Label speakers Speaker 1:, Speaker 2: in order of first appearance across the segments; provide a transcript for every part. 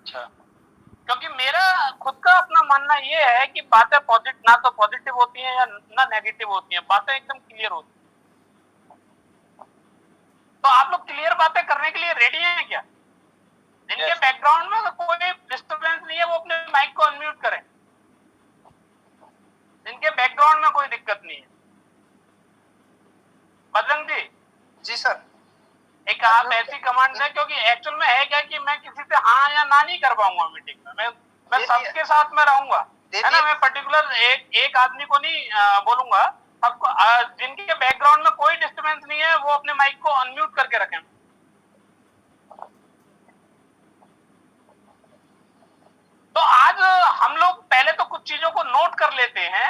Speaker 1: अच्छा, क्योंकि मेरा खुद का अपना मानना ये है कि बातें ना तो पॉजिटिव होती हैं या ना नेगेटिव होती हैं, बातें एकदम क्लियर होती हैं। तो आप लोग क्लियर बातें करने के लिए रेडी हैं क्या? जिनके बैकग्राउंड में कोई डिस्टर्बेंस नहीं है वो अपने माइक को अनम्यूट करें, जिनके बैकग्राउंड में कोई दिक्कत नहीं है। बजरंग
Speaker 2: जी सर,
Speaker 1: एक आप ऐसी कमांड दें, क्योंकि एक्चुअल में है क्या कि मैं किसी से हाँ या ना नहीं कर पाऊंगा मीटिंग में, मैं सबके साथ में रहूंगा, है ना। मैं पर्टिकुलर एक आदमी को नहीं बोलूंगा, सबको। जिनके बैकग्राउंड में कोई डिस्टर्बेंस नहीं है वो अपने माइक को अनम्यूट करके रखें। तो आज हम लोग पहले तो कुछ चीजों को नोट कर लेते हैं,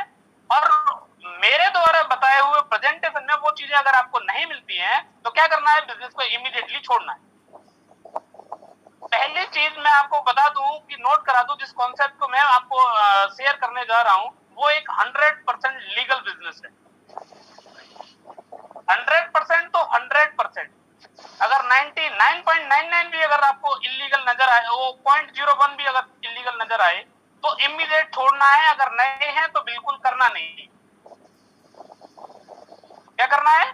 Speaker 1: और मेरे द्वारा बताए हुए प्रेजेंटेशन में वो चीजें अगर आपको नहीं मिलती हैं तो क्या करना है, बिजनेस को इमीडिएटली छोड़ना है। पहली चीज मैं आपको बता दूं कि नोट करा दूं, जिस कॉन्सेप्ट को मैं आपको शेयर करने जा रहा हूं वो एक 100% लीगल बिजनेस है। 100% तो 100%, अगर 99.99 भी अगर आपको इलीगल नजर आए, वो 0.01 भी अगर इलीगल नजर आए तो इमीडिएट छोड़ना है। अगर नए हैं तो बिल्कुल करना नहीं। क्या करना है?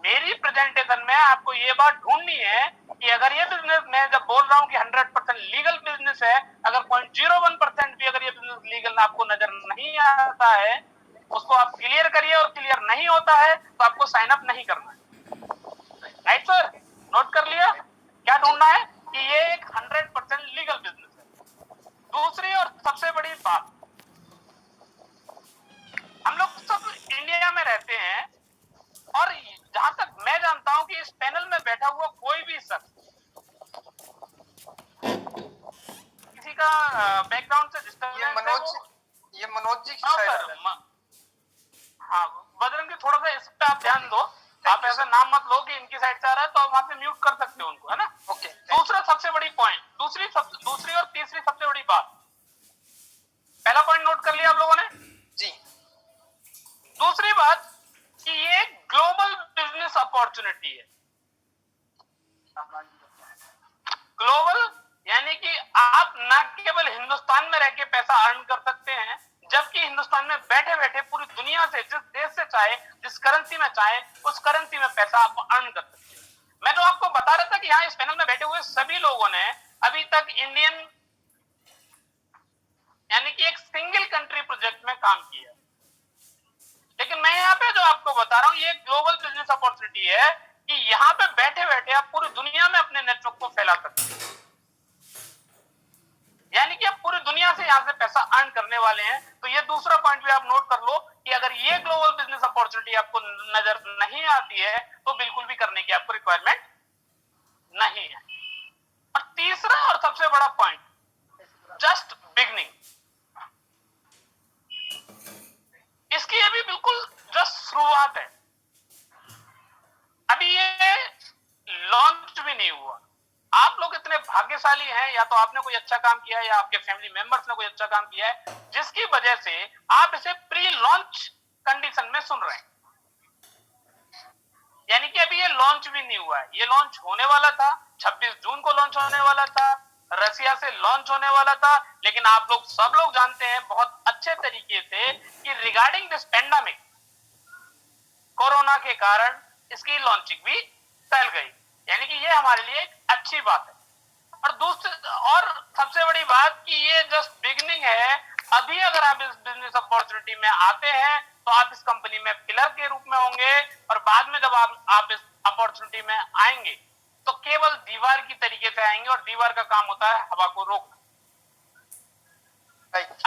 Speaker 1: मेरी प्रेजेंटेशन में आपको ये बात ढूंढनी है कि अगर ये बिजनेस, मैं जब बोल रहा हूं कि 100% लीगल बिजनेस है, अगर 0.01% भी अगर ये बिजनेस लीगल आपको नजर नहीं आता है, उसको आप क्लियर करिए, और क्लियर नहीं होता है तो आपको साइन अप नहीं करना है। राइट सर, नोट कर लिया? क्या ढूंढना है कि ये एक 100% लीगल बिजनेस है। दूसरी और सबसे बड़ी बात, हम लोग सब इंडिया में रहते हैं, और जहां तक मैं जानता हूं कि इस पैनल में बैठा हुआ कोई भी शख्स किसी का बैकग्राउंड से डिस्टर्बेंस
Speaker 2: ये मनोज जी की साइड
Speaker 1: सर, हाँ बजरंग जी, थोड़ा सा इस पे आप ध्यान दो। आप ऐसा नाम मत लो कि इनकी साइड से आ रहा है, तो आप वहां से म्यूट कर सकते हो उनको, है ना।
Speaker 2: ओके।
Speaker 1: दूसरा सबसे बड़ी पॉइंट, दूसरी और तीसरी सबसे बड़ी बात, पहला पॉइंट नोट कर लिया आप लोगों ने
Speaker 2: जी।
Speaker 1: दूसरी बात कि ये ग्लोबल बिजनेस अपॉर्चुनिटी है। ग्लोबल यानी कि आप न केवल हिंदुस्तान में रह के पैसा अर्न कर सकते हैं, जबकि हिंदुस्तान में बैठे बैठे पूरी दुनिया से, जिस देश से चाहे, जिस करेंसी में चाहे, उस करेंसी में पैसा आप अर्न कर सकते हैं। मैं तो आपको बता रहा था कि यहाँ इस पैनल में बैठे हुए सभी लोगों ने अभी तक इंडियन यानी कि एक सिंगल कंट्री प्रोजेक्ट में काम किया, लेकिन मैं यहाँ पे जो आपको बता रहा हूँ ये ग्लोबल बिजनेस अपॉर्चुनिटी है कि यहाँ पे बैठे बैठे आप पूरी दुनिया में अपने नेटवर्क को फैला सकते हैं। यानी कि आप पूरी दुनिया से यहां से पैसा अर्न करने वाले हैं। तो ये दूसरा पॉइंट भी आप नोट कर लो कि अगर ये ग्लोबल बिजनेस अपॉर्चुनिटी आपको नजर नहीं आती है तो बिल्कुल भी करने की आपको रिक्वायरमेंट नहीं है। और तीसरा और सबसे बड़ा पॉइंट, जस्ट बिगनिंग। इसकी अभी बिल्कुल जस्ट शुरुआत है, अभी ये लॉन्च भी नहीं हुआ। आप लोग इतने भाग्यशाली हैं, या तो आपने कोई अच्छा काम किया है या आपके फैमिली मेंबर्स ने कोई अच्छा काम किया है, जिसकी वजह से आप इसे प्री लॉन्च कंडीशन में सुन रहे हैं। यानी कि अभी ये लॉन्च भी नहीं हुआ है, ये लॉन्च होने वाला था, 26 जून को लॉन्च होने वाला था, रसिया से लॉन्च होने वाला था। लेकिन आप लोग सब लोग जानते हैं बहुत अच्छे तरीके से कि रिगार्डिंग दिस पेंडेमिक, कोरोना के कारण इसकी लॉन्चिंग भी टल गई। यानी कि ये हमारे लिए एक अच्छी बात है। और सबसे बड़ी बात कि ये जस्ट बिगिनिंग है। अभी अगर आप इस बिजनेस अपॉर्चुनिटी में आते हैं तो आप इस कंपनी में पिलर के रूप में होंगे, और बाद में जब आप इस अपॉर्चुनिटी में आएंगे तो केवल दीवार की तरीके से आएंगे, और दीवार का काम होता है हवा को रोकना।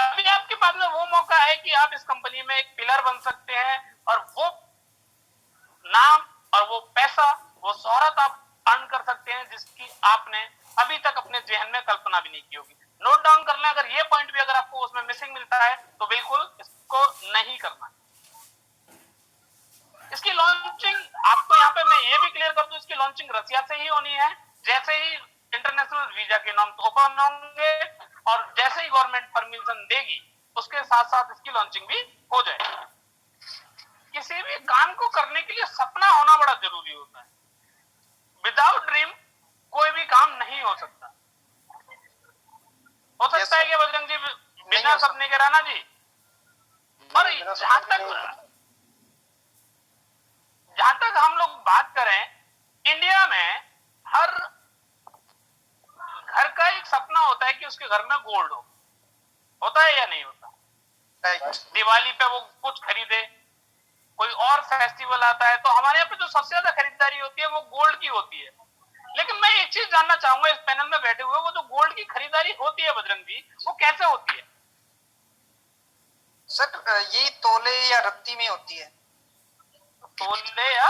Speaker 1: अभी आपके पास में वो मौका है कि आप इस कंपनी में एक पिलर बन सकते हैं, और वो नाम और वो पैसा, वो शोहरत आप अर्न कर सकते हैं जिसकी आपने अभी तक अपने जहन में कल्पना भी नहीं की होगी। नोट डाउन कर लें, अगर ये पॉइंट भी अगर आपको उसमें मिसिंग मिलता है तो बिल्कुल इसको नहीं करना। इसकी लॉन्चिंग आपको यहाँ पे मैं ये भी क्लियर कर दूं, इसकी लॉन्चिंग रसिया से ही होनी है। जैसे ही इंटरनेशनल वीजा के नॉर्म ओपन होंगे और जैसे ही गवर्नमेंट परमिशन देगी, उसके साथ साथ इसकी लॉन्चिंग भी हो जाएगी। किसी भी काम को करने के लिए सपना होना बड़ा जरूरी होता है। विदाउट ड्रीम कोई भी काम नहीं हो सकता। सपने के राणा जी। और जहां तक हम लोग बात करें, इंडिया में हर घर का एक सपना होता है कि उसके घर में गोल्ड हो। होता है या नहीं होता?
Speaker 2: राइट।
Speaker 1: दिवाली पे वो कुछ खरीदे, कोई और फेस्टिवल आता है तो हमारे यहाँ पे जो सबसे ज्यादा खरीदारी होती है वो गोल्ड की होती है। लेकिन मैं एक चीज जानना चाहूंगा, इस पैनल में बैठे हुए, वो जो गोल्ड की खरीदारी होती है बजरंग जी, वो कैसे होती है?
Speaker 2: सर ये तोले या रत्ती में होती है।
Speaker 1: तोले या?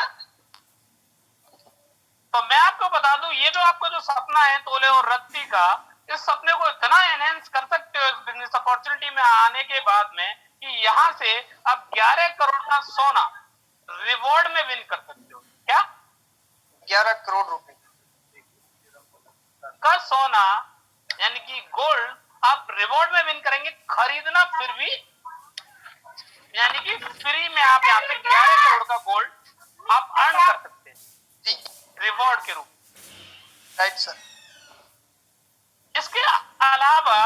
Speaker 1: तो मैं आपको बता दूं, ये जो आपका जो सपना है तोले और रत्ती का, इस सपने को इतना एनहेंस कर सकते हो इस बिजनेस अपॉर्चुनिटी में आने के बाद में कि यहां से आप 11 करोड़ का सोना रिवॉर्ड में विन कर सकते हो। क्या?
Speaker 2: 11 करोड़ रुपए
Speaker 1: का सोना यानी कि गोल्ड आप रिवॉर्ड में विन करेंगे, खरीदना फिर भी यानी कि फ्री में आप यहाँ पे 11 करोड़ का गोल्ड आप अर्न कर सकते हैं
Speaker 2: जी,
Speaker 1: रिवॉर्ड के रूप में।
Speaker 2: Right sir.
Speaker 1: इसके अलावा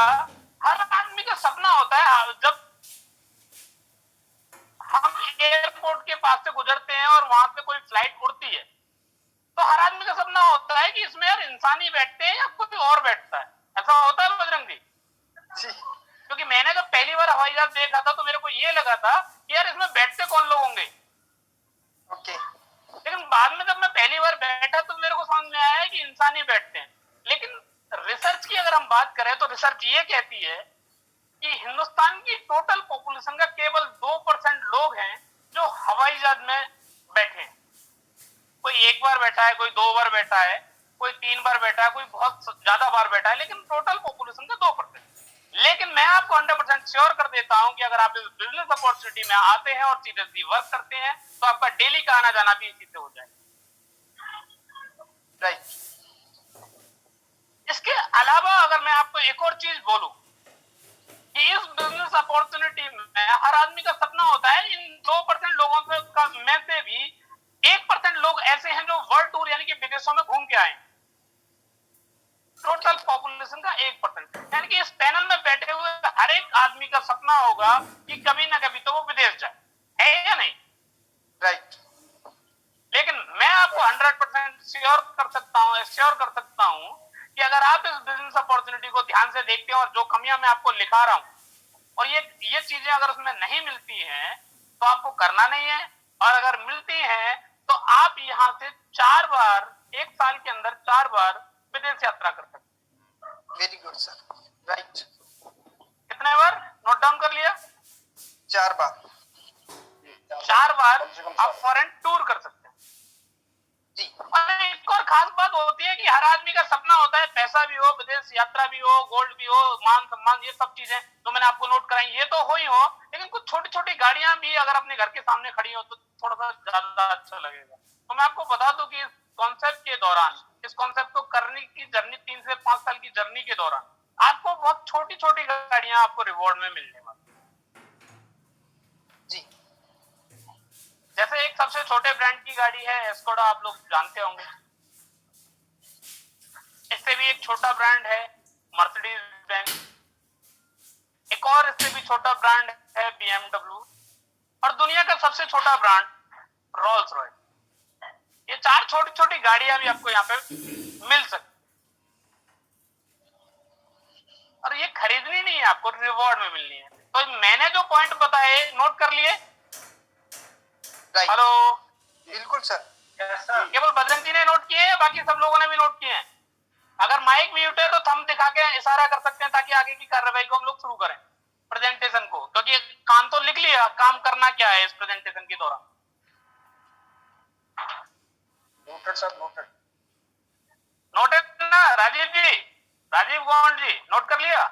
Speaker 1: हर आदमी का सपना होता है, जब हम एयरपोर्ट के पास से गुजरते हैं और वहां से कोई फ्लाइट उड़ती है, तो हर आदमी का सपना होता है कि इसमें यार इंसान ही बैठते हैं या कोई और बैठता है। ऐसा होता है बजरंग जी? क्योंकि मैंने जब पहली बार हवाई जहाज देखा था तो मेरे को ये लगा था कि यार इसमें बैठते कौन लोग होंगे।
Speaker 2: ओके।
Speaker 1: लेकिन बाद में जब मैं पहली बार बैठा तो मेरे को समझ में आया कि इंसान ही बैठते हैं। लेकिन रिसर्च की अगर हम बात करें तो रिसर्च ये कहती है कि हिंदुस्तान की टोटल पॉपुलेशन का केवल 2% लोग हैं जो हवाई जहाज में बैठे हैं। कोई एक बार बैठा है, कोई 2 बार बैठा है, कोई 3 बार बैठा है, कोई बहुत ज्यादा बार बैठा है, लेकिन टोटल पॉपुलेशन का 2%। लेकिन मैं आपको 100% श्योर कर देता हूं कि अगर आप इस बिजनेस अपॉर्चुनिटी में आते हैं और सीरियसली वर्क करते हैं तो आपका डेली का आना जाना भी इसी से हो जाए।
Speaker 2: राइट।
Speaker 1: इसके अलावा अगर मैं आपको एक और चीज बोलूं कि इस बिजनेस अपॉर्चुनिटी में हर आदमी का सपना होता है, इन 2% लोगों में से भी 1% लोग ऐसे हैं जो वर्ल्ड टूर यानी कि विदेशों में घूम के आए। टोटल पॉपुलेशन का 1%, यानी कि इस पैनल में बैठे हुए हर एक आदमी का सपना होगा कि कभी ना कभी तो वो विदेश जाए, है या नहीं?
Speaker 2: राइट।
Speaker 1: लेकिन मैं आपको 100% श्योर कर सकता हूं कि अगर आप इस बिजनेस अपॉर्चुनिटी को ध्यान से देखते हैं और जो कमियां मैं आपको लिखा रहा हूं और ये चीजें अगर उसमें नहीं मिलती हैं तो आपको करना नहीं है, और अगर मिलती हैं तो आप यहां से 4 बार, एक साल के अंदर 4 बार विदेश यात्रा कर सकते हैं।
Speaker 2: Very good sir. राइट।
Speaker 1: कितने बार नोट डाउन कर लिया?
Speaker 2: 4 बार।
Speaker 1: 4 बार आप फॉरेन टूर कर सकते हैं।
Speaker 2: जी।
Speaker 1: और एक और खास बात होती है कि हर आदमी का सपना होता है पैसा भी हो, विदेश यात्रा भी हो, गोल्ड भी हो, मान सम्मान, ये सब चीजें जो मैंने आपको नोट कराई ये तो हो ही हो, लेकिन कुछ छोटी छोटी गाड़ियां भी अगर अपने घर के सामने खड़ी हो तो थोड़ा सा ज्यादा अच्छा लगेगा। तो मैं आपको बता दूं कि इस कॉन्सेप्ट के दौरान, इस कॉन्सेप्ट को करने की जर्नी 3 से 5 साल की जर्नी के दौरान आपको बहुत छोटी छोटी गाड़ियां आपको रिवॉर्ड में मिलने वाली।
Speaker 2: जी।
Speaker 1: जैसे एक सबसे छोटे ब्रांड की गाड़ी है एस्कोडा, आप लोग जानते होंगे। इससे भी एक छोटा ब्रांड है मर्सिडीज बेंज, एक और इससे भी छोटा ब्रांड है BMW, और दुनिया का सबसे छोटा ब्रांड रोल्स रॉयस। ये 4 छोटी छोटी गाड़ियां भी आपको यहाँ पे मिल सकती, और ये खरीदनी नहीं है, आपको रिवॉर्ड में मिलनी है। तो मैंने जो पॉइंट बताए नोट कर लिए? हेलो?
Speaker 2: बिल्कुल सर।
Speaker 1: केवल बजरंग जी ने नोट किए हैं, बाकी सब लोगों ने भी नोट किए हैं? अगर माइक म्यूट है तो थंब दिखा के इशारा कर सकते हैं ताकि आगे की कार्रवाई को हम लोग शुरू करें, प्रेजेंटेशन को, क्योंकि काम तो लिख लिया, काम करना क्या है इस प्रेजेंटेशन के दौरान।
Speaker 2: Noted sir, noted.
Speaker 1: नोटेड ना राजीव जी, राजीव गौंड जी, नोट कर लिया?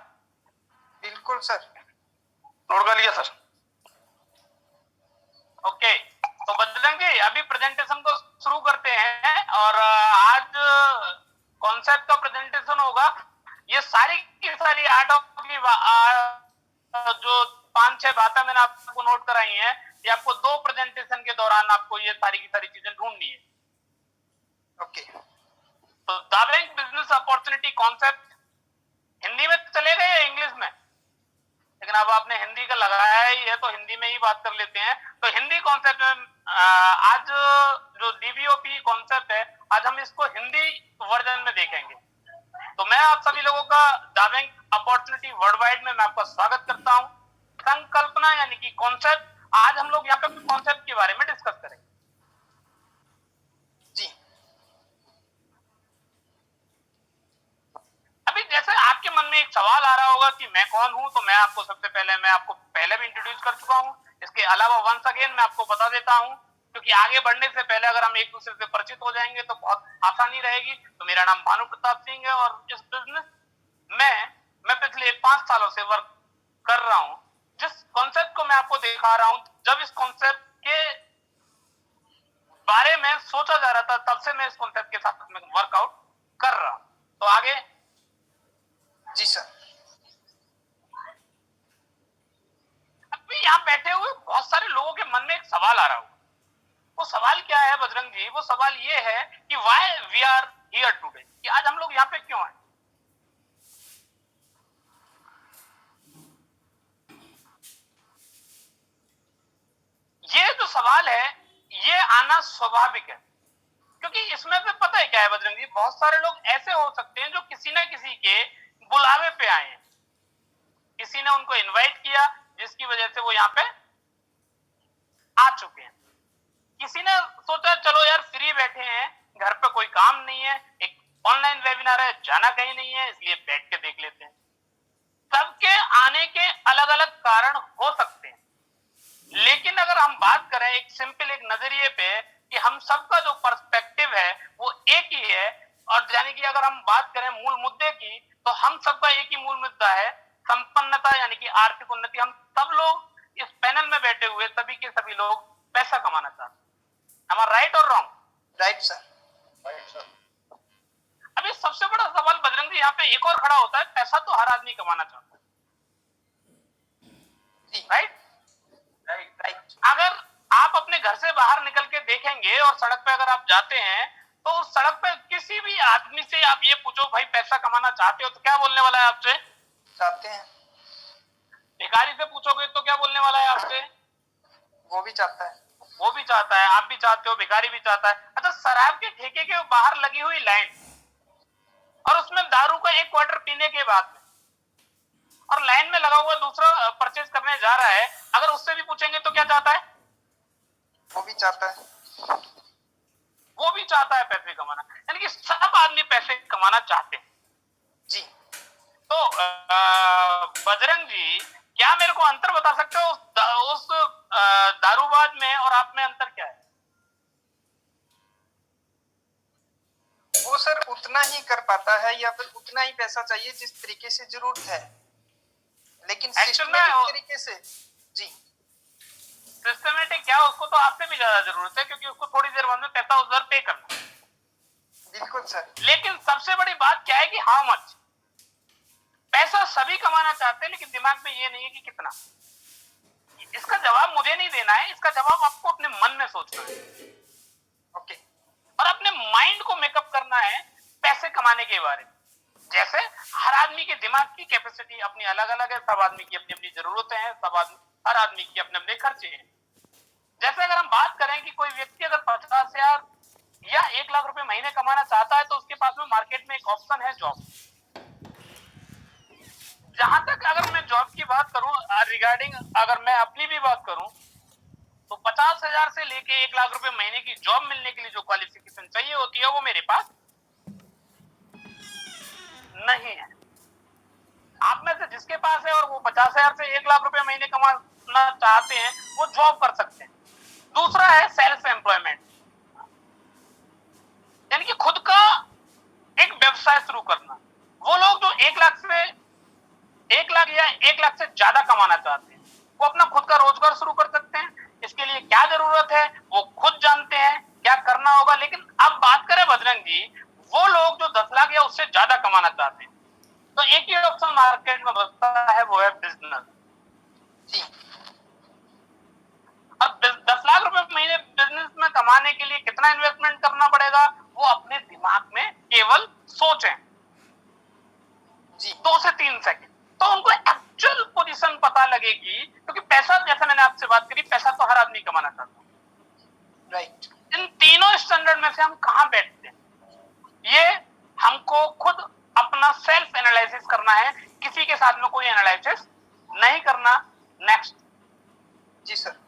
Speaker 2: बिल्कुल सर,
Speaker 1: नोट कर लिया सर। ओके, तो बजरंग जी अभी प्रेजेंटेशन को शुरू करते हैं, और आज कॉन्सेप्ट का प्रेजेंटेशन होगा। ये सारी की सारी 8 की जो 5-6 बातें मैंने आपको नोट कराई हैं, ये आपको 2 प्रेजेंटेशन के दौरान आपको ये सारी की सारी चीजें ढूंढनी है।
Speaker 2: ओके।
Speaker 1: तो the bank business opportunity concept Hindi में चलेगा या इंग्लिश में? लेकिन अब आपने हिंदी का लगाया ही है तो हिंदी में ही बात कर लेते हैं। तो हिंदी कॉन्सेप्ट में आज जो डीबीओपी कॉन्सेप्ट है, आज हम इसको हिंदी वर्जन में देखेंगे। तो मैं आप सभी लोगों का जावेंग अपॉर्चुनिटी वर्ल्ड वाइड में मैं आपका स्वागत करता हूं। संकल्पना यानी कि कॉन्सेप्ट, आज हम लोग यहाँ पे कॉन्सेप्ट के बारे में डिस्कस करेंगे।
Speaker 2: जी
Speaker 1: अभी जैसे आपके मन में एक सवाल आ रहा होगा कि मैं कौन हूं, तो मैं आपको सबसे पहले भी इंट्रोड्यूस कर चुका हूं। इसके अलावा वंस अगेन मैं आपको बता देता हूं, क्योंकि आगे बढ़ने से पहले अगर हम एक दूसरे से परिचित हो जाएंगे तो बहुत आसानी रहेगी। तो मेरा नाम भानु प्रताप सिंह है और इस बिजनेस मैं पिछले 5 सालों से वर्क कर रहा हूं। जिस कॉन्सेप्ट को मैं आपको दिखा रहा हूं, जब इस कॉन्सेप्ट के बारे में सोचा जा रहा था, तब से मैं इस कॉन्सेप्ट के साथ में वर्कआउट कर रहा हूं। तो आगे
Speaker 2: जी सर।
Speaker 1: अभी यहाँ बैठे हुए बहुत सारे लोगों के मन में एक सवाल आ रहा होगा। वो सवाल क्या है बजरंग जी? वो सवाल ये है कि why we are here today, कि आज हम लोग यहाँ पे क्यों आए। ये जो सवाल है, ये आना स्वाभाविक है, क्योंकि इसमें से पता है क्या है बजरंग जी, बहुत सारे लोग ऐसे हो सकते हैं जो किसी ना किसी के बुलावे पे आए हैं, किसी ने उनको इनवाइट किया जिसकी वजह से वो यहाँ पे आ चुके हैं। किसी ने सोचा चलो यार फ्री बैठे हैं, घर पे कोई काम नहीं है, एक ऑनलाइन वेबिनार है, जाना कहीं नहीं है, इसलिए बैठ के देख लेते हैं। सबके आने के अलग अलग कारण हो सकते हैं, लेकिन अगर हम बात करें एक सिंपल एक नजरिए पे कि हम सबका जो पर्सपेक्टिव है वो एक ही है, और यानी कि अगर हम बात करें मूल मुद्दे की, तो हम सबका एक ही मूल मुद्दा है, संपन्नता यानी कि आर्थिक उन्नति। हम सब लोग इस पैनल में बैठे हुए सभी के सभी लोग पैसा कमाना चाहते हैं। Am I right or wrong?
Speaker 2: Right sir. Right sir.
Speaker 1: अभी सबसे बड़ा सवाल बजरंग जी यहाँ पे एक और खड़ा होता है, पैसा तो हर आदमी कमाना चाहता है, राइट? राइट। अगर आप अपने घर से बाहर निकल के देखेंगे और सड़क पे अगर आप जाते हैं, तो उस सड़क पे किसी भी आदमी से आप ये पूछो भाई पैसा कमाना चाहते हो, तो क्या बोलने वाला है आपसे?
Speaker 2: चाहते हैं।
Speaker 1: भिखारी से पूछोगे तो क्या बोलने वाला है आपसे?
Speaker 2: वो भी चाहता है।
Speaker 1: वो भी चाहता है, आप भी चाहते हो, भिखारी भी चाहता है। अच्छा, शराब के ठेके के बाहर लगी हुई लाइन और उसमें दारू का 1 क्वार्टर पीने के बाद में, और लाइन में लगा हुआ दूसरा परचेज करने जा रहा है, अगर उससे भी पूछेंगे तो क्या चाहता है?
Speaker 2: वो भी चाहता है।
Speaker 1: वो भी चाहता है पैसे कमाना, यानी कि सब आदमी पैसे कमाना चाहते हैं।
Speaker 2: जी।
Speaker 1: तो बजरंग जी, क्या मेरे को अंतर बता सकते हो उस दारूबाज में और आप में अंतर क्या है?
Speaker 2: वो सर उतना ही कर पाता है या फिर उतना ही पैसा चाहिए जिस तरीके से जरूरत है, लेकिन सिस्टमैटिक तरीके से। जी।
Speaker 1: सिस्टमेटिक क्या, उसको तो आपसे भी ज्यादा जरूरत है, क्योंकि उसको थोड़ी देर बाद में पैसा उधर पे करना।
Speaker 2: बिल्कुल सर।
Speaker 1: लेकिन सबसे बड़ी बात क्या है कि हाउ मच। पैसा सभी कमाना चाहते हैं, लेकिन दिमाग में ये नहीं है कि कितना। इसका जवाब मुझे नहीं देना है, इसका जवाब आपको अपने मन में सोचना है।
Speaker 2: ओके।
Speaker 1: और अपने माइंड को मेकअप करना है पैसे कमाने के बारे में। जैसे हर आदमी के दिमाग की कैपेसिटी अपनी अलग अलग है, सब आदमी की अपनी अपनी जरूरतें हैं, हर आदमी की अपने अपने खर्चे हैं। जैसे अगर हम बात करें कि कोई व्यक्ति अगर 50,000 या 1 लाख रुपए महीने कमाना चाहता है, तो उसके पास में मार्केट में एक ऑप्शन है जॉब। जहां तक अगर मैं जॉब की बात करूं, रिगार्डिंग अगर मैं अपनी भी बात करूं, तो 50,000 से लेके 1 लाख रुपए महीने की जॉब मिलने के लिए जो क्वालिफिकेशन चाहिए होती है, वो मेरे पास नहीं है। आप में से जिसके पास है और वो 50,000 से 1 लाख रुपए महीने कमाना चाहते हैं, वो जॉब कर सकते हैं। दूसरा है सेल्फ एम्प्लॉयमेंट, यानी कि खुद का एक व्यवसाय शुरू करना। वो लोग जो 1 लाख या 1 लाख से ज्यादा कमाना चाहते हैं, वो अपना खुद का रोजगार शुरू कर सकते हैं। इसके लिए क्या जरूरत है वो खुद जानते हैं, क्या करना होगा। लेकिन अब बात करें बजरंग जी, वो लोग जो 10 लाख या उससे ज्यादा कमाना चाहते हैं, तो एक ही ऑप्शन मार्केट में बचता है, वो है बिजनेस।
Speaker 2: जी।
Speaker 1: अब 10 लाख रुपए महीने बिजनेस में कमाने के लिए कितना इन्वेस्टमेंट करना पड़ेगा, वो अपने दिमाग में केवल सोचें। जी। 2 से 3 सेकंड, तो उनको एक्चुअल पोजीशन पता लगेगी, क्योंकि पैसा, जैसे मैंने आपसे बात करी, पैसा तो हर आदमी कमाना चाहता है।
Speaker 2: राइट।
Speaker 1: इन तीनों स्टैंडर्ड में से हम कहां बैठते हैं, ये हमको खुद अपना सेल्फ एनालिसिस करना है, किसी के साथ में कोई एनालिसिस नहीं करना। नेक्स्ट।
Speaker 2: जी सर।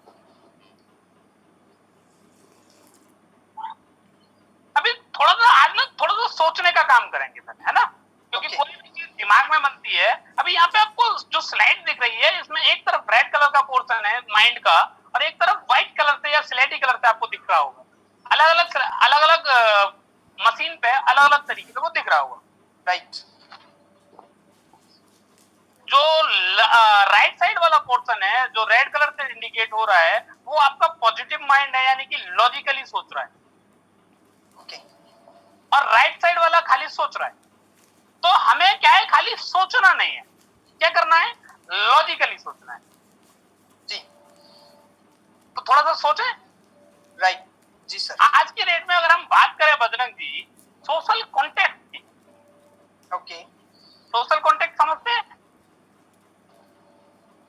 Speaker 1: अभी थोड़ा सा आज ना थोड़ा सा सोचने का काम करेंगे सर, है ना, क्योंकि
Speaker 2: Okay.
Speaker 1: कोई भी चीज दिमाग में बनती है। अभी यहाँ पे आपको जो स्लाइड दिख रही है, इसमें एक तरफ रेड कलर का पोर्शन है माइंड का, और एक तरफ व्हाइट कलर से या स्लेटी कलर से आपको दिख रहा होगा। अलग अलग मशीन पे अलग अलग तरीके से वो दिख रहा होगा।
Speaker 2: राइट।
Speaker 1: जो राइट साइड वाला पोर्शन है, जो रेड कलर से इंडिकेट हो रहा है, वो आपका पॉजिटिव माइंड है, यानी कि लॉजिकली सोच रहा है।
Speaker 2: ओके।
Speaker 1: और राइट साइड वाला खाली सोच रहा है। तो हमें क्या है, खाली सोचना नहीं है, क्या करना है, लॉजिकली सोचना है।
Speaker 2: जी।
Speaker 1: तो थोड़ा सा सोचें।
Speaker 2: राइट। जी सर।
Speaker 1: आज की डेट में अगर हम बात करें बजरंग जी, सोशल कॉन्टेक्ट की,
Speaker 2: ओके।
Speaker 1: सोशल कॉन्टेक्ट समझते हैं?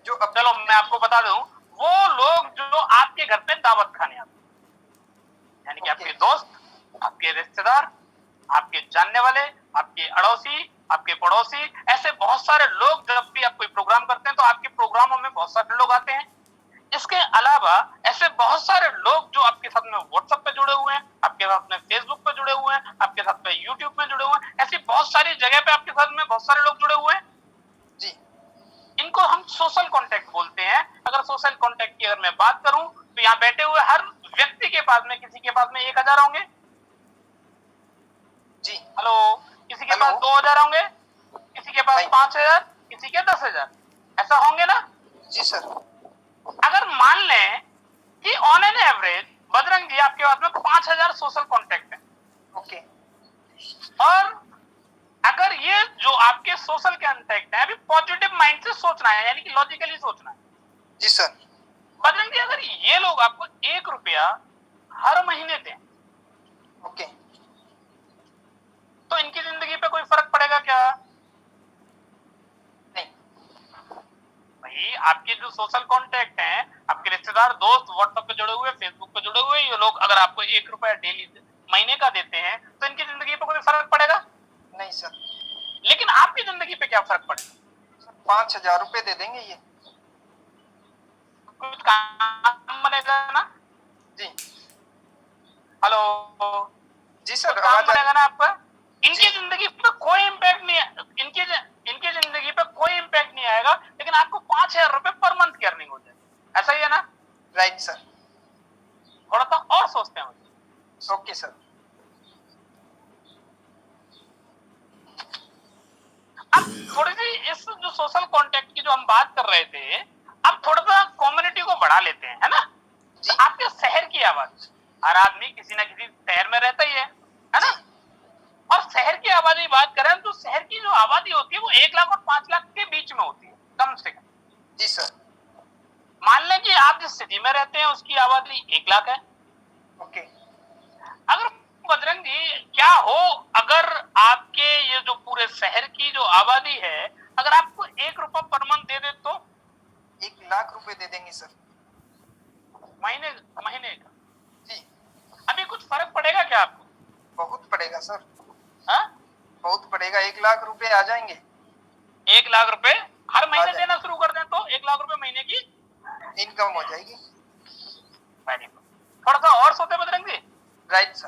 Speaker 2: जो
Speaker 1: चलो मैं आपको बता दूं, वो लोग जो आपके घर पे दावत खाने आते हैं, यानी कि आपके दोस्त, आपके रिश्तेदार, आपके जानने वाले, आपके अड़ोसी, आपके पड़ोसी, ऐसे बहुत सारे लोग जब भी आप कोई प्रोग्राम करते हैं तो आपके प्रोग्रामों में बहुत सारे लोग आते हैं। इसके अलावा ऐसे बहुत सारे लोग जो आपके साथ में व्हाट्सएप पे जुड़े हुए हैं, आपके साथ में फेसबुक पे जुड़े हुए हैं, आपके साथ में यूट्यूब में जुड़े हुए हैं, ऐसी बहुत सारी जगह पे आपके साथ में बहुत सारे लोग जुड़े हुए हैं।
Speaker 2: जी।
Speaker 1: इनको हम सोशल कॉन्टेक्ट बोलते हैं। अगर सोशल कॉन्टेक्ट की अगर मैं बात करूं तो यहाँ बैठे हुए हर व्यक्ति के पास में, किसी के पास में 1000 होंगे,
Speaker 2: जी।
Speaker 1: हेलो, किसी के पास 2000 होंगे, किसी के पास 5000, किसी के 10,000, ऐसा होंगे ना?
Speaker 2: जी सर।
Speaker 1: अगर मान लें कि ऑन एन एवरेज बजरंग जी आपके पास में 5000 सोशल कॉन्टेक्ट है,
Speaker 2: ओके।
Speaker 1: और अगर ये जो आपके सोशल कॉन्टेक्ट है, अभी पॉजिटिव माइंड से सोचना है, यानी कि लॉजिकली सोचना है।
Speaker 2: जी सर।
Speaker 1: बजरंग जी अगर ये लोग आपको 1 रुपया हर महीने दें,
Speaker 2: ओके।
Speaker 1: तो इनकी जिंदगी पे कोई फर्क पड़ेगा क्या?
Speaker 2: नहीं।
Speaker 1: भाई आपके जो सोशल कॉन्टेक्ट हैं, आपके रिश्तेदार, दोस्त, व्हाट्सएप पे जुड़े हुए, फेसबुक पे जुड़े हुए, ये लोग अगर आपको 1 रुपया डेली महीने का देते हैं, तो इनकी जिंदगी पे कोई फर्क पड़ेगा?
Speaker 2: नहीं सर।
Speaker 1: लेकिन आपकी जिंदगी पे क्या फर्क पड़ेगा?
Speaker 2: 5000 रुपए दे देंगे ये।
Speaker 1: कुछ काम बनेगा ना?
Speaker 2: जी।
Speaker 1: हेलो
Speaker 2: जी सर।
Speaker 1: काम बनेगा ना आपका? इनकी
Speaker 2: जी।
Speaker 1: जिंदगी पे कोई इम्पैक्ट नहीं है, इनकी जिंदगी पे कोई इम्पैक्ट नहीं आएगा, लेकिन आपको 5000 रुपए पर मंथ की अर्निंग हो जाएगी। ऐसा ही है ना?
Speaker 2: Right sir.
Speaker 1: थोड़ा सा और सोचते हैं मुझे।
Speaker 2: Okay sir.
Speaker 1: अब थोड़ी सी इस जो सोशल कॉन्टेक्ट की जो हम बात कर रहे थे, अब थोड़ा सा कम्युनिटी को बढ़ा लेते हैं, है ना?
Speaker 2: जी।
Speaker 1: तो आपके शहर की आवाज, हर आदमी किसी ना किसी शहर में रहता ही है ना? और शहर की आबादी बात करें तो शहर की जो आबादी होती है वो 1 लाख और 5 लाख के बीच में होती है, कम से कम।
Speaker 2: जी सर।
Speaker 1: मान लें कि आप जिस सिटी में रहते हैं उसकी आबादी 1 लाख है।
Speaker 2: ओके।
Speaker 1: अगर बजरंग जी क्या हो, अगर आपके ये जो पूरे शहर की जो आबादी है, अगर आपको 1 रुपया पर मंथ दे दे तो
Speaker 2: 1 लाख रुपए दे देंगे सर।
Speaker 1: महीने का।
Speaker 2: जी।
Speaker 1: अभी कुछ फर्क पड़ेगा क्या आपको?
Speaker 2: बहुत पड़ेगा सर।
Speaker 1: हाँ?
Speaker 2: बहुत पड़ेगा। 1 लाख रुपए आ जाएंगे।
Speaker 1: 1 लाख रुपए हर महीने देना शुरू कर दें तो 1 लाख रुपए महीने की
Speaker 2: इनकम हो जाएगी।
Speaker 1: थोड़ा सा और सोचे बजरंग जी।
Speaker 2: Right sir.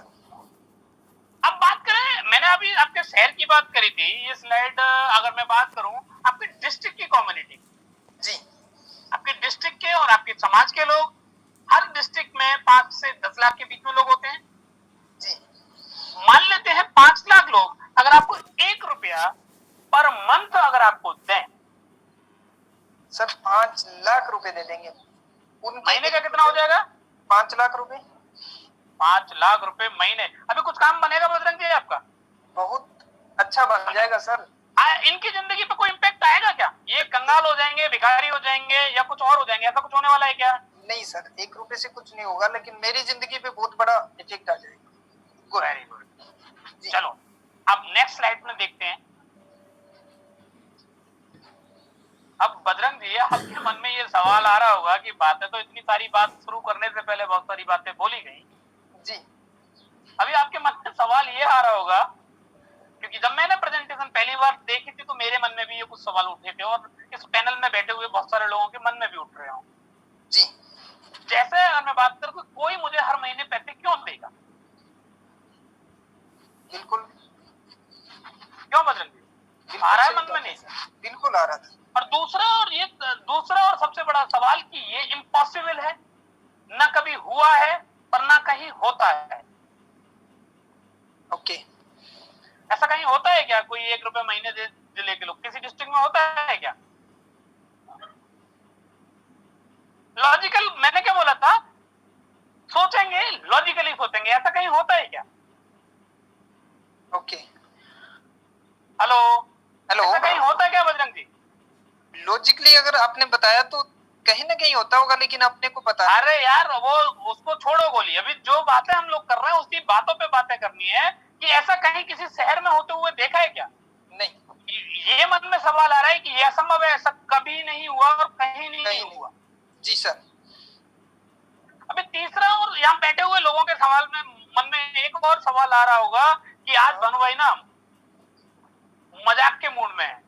Speaker 1: अब बात करें, मैंने अभी आपके शहर की बात करी थी, ये स्लाइड अगर मैं बात करूं आपके डिस्ट्रिक्ट की कम्युनिटी,
Speaker 2: जी।
Speaker 1: आपके डिस्ट्रिक्ट के और आपके समाज के लोग, हर डिस्ट्रिक्ट में 5 से 10 लाख के बीच में लोग होते हैं।
Speaker 2: जी।
Speaker 1: मान लेते हैं 5 लाख लोग अगर आपको 1 रुपया पर मंथ अगर आपको दें,
Speaker 2: सर 5 लाख रुपए दे देंगे।
Speaker 1: महीने का कितना हो जाएगा?
Speaker 2: 5 लाख रुपए।
Speaker 1: 5 लाख रुपए महीने। अभी कुछ काम बनेगा बजरंग जी आपका?
Speaker 2: बहुत अच्छा बन जाएगा सर।
Speaker 1: इनकी जिंदगी पे कोई इम्पैक्ट आएगा क्या? ये कंगाल हो जाएंगे, भिखारी हो जाएंगे, या कुछ और हो जाएंगे? ऐसा कुछ होने वाला है क्या?
Speaker 2: नहीं सर, 1 रुपए से कुछ नहीं होगा, लेकिन मेरी जिंदगी पे बहुत बड़ा इफेक्ट आ जाएगा।
Speaker 1: Very good. चलो अब नेक्स्ट स्लाइड में देखते हैं। अब बजरंग जी सवाल आ रहा होगा कि बातें तो इतनी सारी बात शुरू करने से पहले बहुत सारी बातें बोली गई
Speaker 2: जी।
Speaker 1: अभी आपके मन में सवाल ये आ रहा होगा, क्योंकि जब मैंने प्रेजेंटेशन पहली बार देखी थी तो मेरे मन में भी ये कुछ सवाल उठे थे और इस पैनल में बैठे हुए बहुत सारे लोगों के मन में भी उठ रहे हों।
Speaker 2: जी।
Speaker 1: जैसे अगर मैं बात करूं कि कोई मुझे हर महीने पैसे क्यों देगा?
Speaker 2: बिल्कुल।
Speaker 1: क्यों बजरंग जी? आ रहा है मन में? नहीं,
Speaker 2: बिल्कुल आ रहा था।
Speaker 1: और दूसरा और सबसे बड़ा सवाल कि ये इम्पॉसिबल है, ना कभी हुआ है और ना कहीं होता है।
Speaker 2: ओके।
Speaker 1: ऐसा कहीं होता है क्या? कोई 1 रुपए महीने दे जिले के लोग किसी डिस्ट्रिक्ट में होता है क्या? लॉजिकल, मैंने क्या बोला था? सोचेंगे, लॉजिकली सोचेंगे, ऐसा कहीं होता है क्या?
Speaker 2: ओके।
Speaker 1: Hello
Speaker 2: hello.
Speaker 1: ऐसा कहीं होता है क्या बजरंग जी?
Speaker 2: लॉजिकली अगर आपने बताया तो कहीं ना कहीं होता होगा, लेकिन अपने को पता
Speaker 1: अरे यार वो उसको छोड़ो गोली, अभी जो बातें हम लोग कर रहे हैं उसी बातों पे बातें करनी है कि ऐसा कहीं किसी शहर में होते हुए देखा है क्या?
Speaker 2: नहीं।
Speaker 1: ये मन में सवाल आ रहा है कि ये असंभव है, ऐसा कभी नहीं हुआ और कहीं नहीं हुआ।
Speaker 2: जी सर।
Speaker 1: अबे तीसरा, और यहाँ बैठे हुए लोगों के सवाल में मन में एक और सवाल आ रहा होगा कि आज भानु भाई ना मजाक के मूड में है,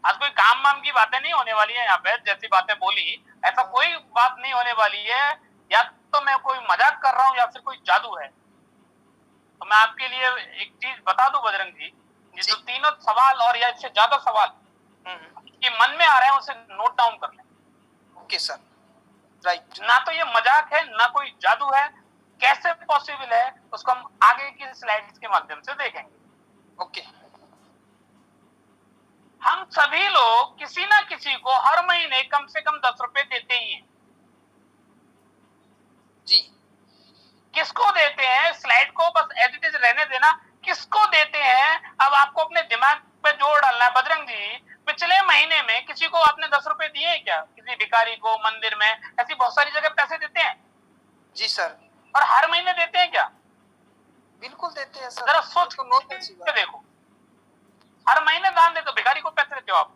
Speaker 1: आज कोई काम वाम की बातें नहीं होने वाली है यहाँ पे, जैसी बातें बोली ऐसा कोई बात नहीं होने वाली है, या तो मैं कोई मजाक कर रहा हूँ या फिर कोई जादू है। तो मैं आपके लिए एक चीज बता दूं बजरंग जी, ये जो तीनों सवाल और या इससे ज्यादा सवाल कि मन में आ रहे हैं उसे नोट डाउन कर लें।
Speaker 2: Okay sir. राइट।
Speaker 1: ना तो ये मजाक है ना कोई जादू है, कैसे पॉसिबल है उसको हम आगे की स्लाइड्स के माध्यम से देखेंगे।
Speaker 2: ओके।
Speaker 1: हम सभी लोग किसी ना किसी को हर महीने कम से कम 10 रुपए देते ही हैं।
Speaker 2: जी।
Speaker 1: किसको देते हैं? स्लाइड को बस एज इट इज रहने देना, किसको देते हैं अब आपको अपने दिमाग पे जोर डालना है। बजरंग जी, पिछले महीने में किसी को आपने 10 रुपए दिए हैं क्या? किसी भिखारी को, मंदिर में, ऐसी बहुत सारी जगह पैसे देते हैं।
Speaker 2: जी सर।
Speaker 1: और हर महीने देते हैं क्या?
Speaker 2: बिल्कुल देते हैं सर।
Speaker 1: जरा सोच के देखो, हर महीने दान देते हो, भिखारी को पैसे देते हो आप?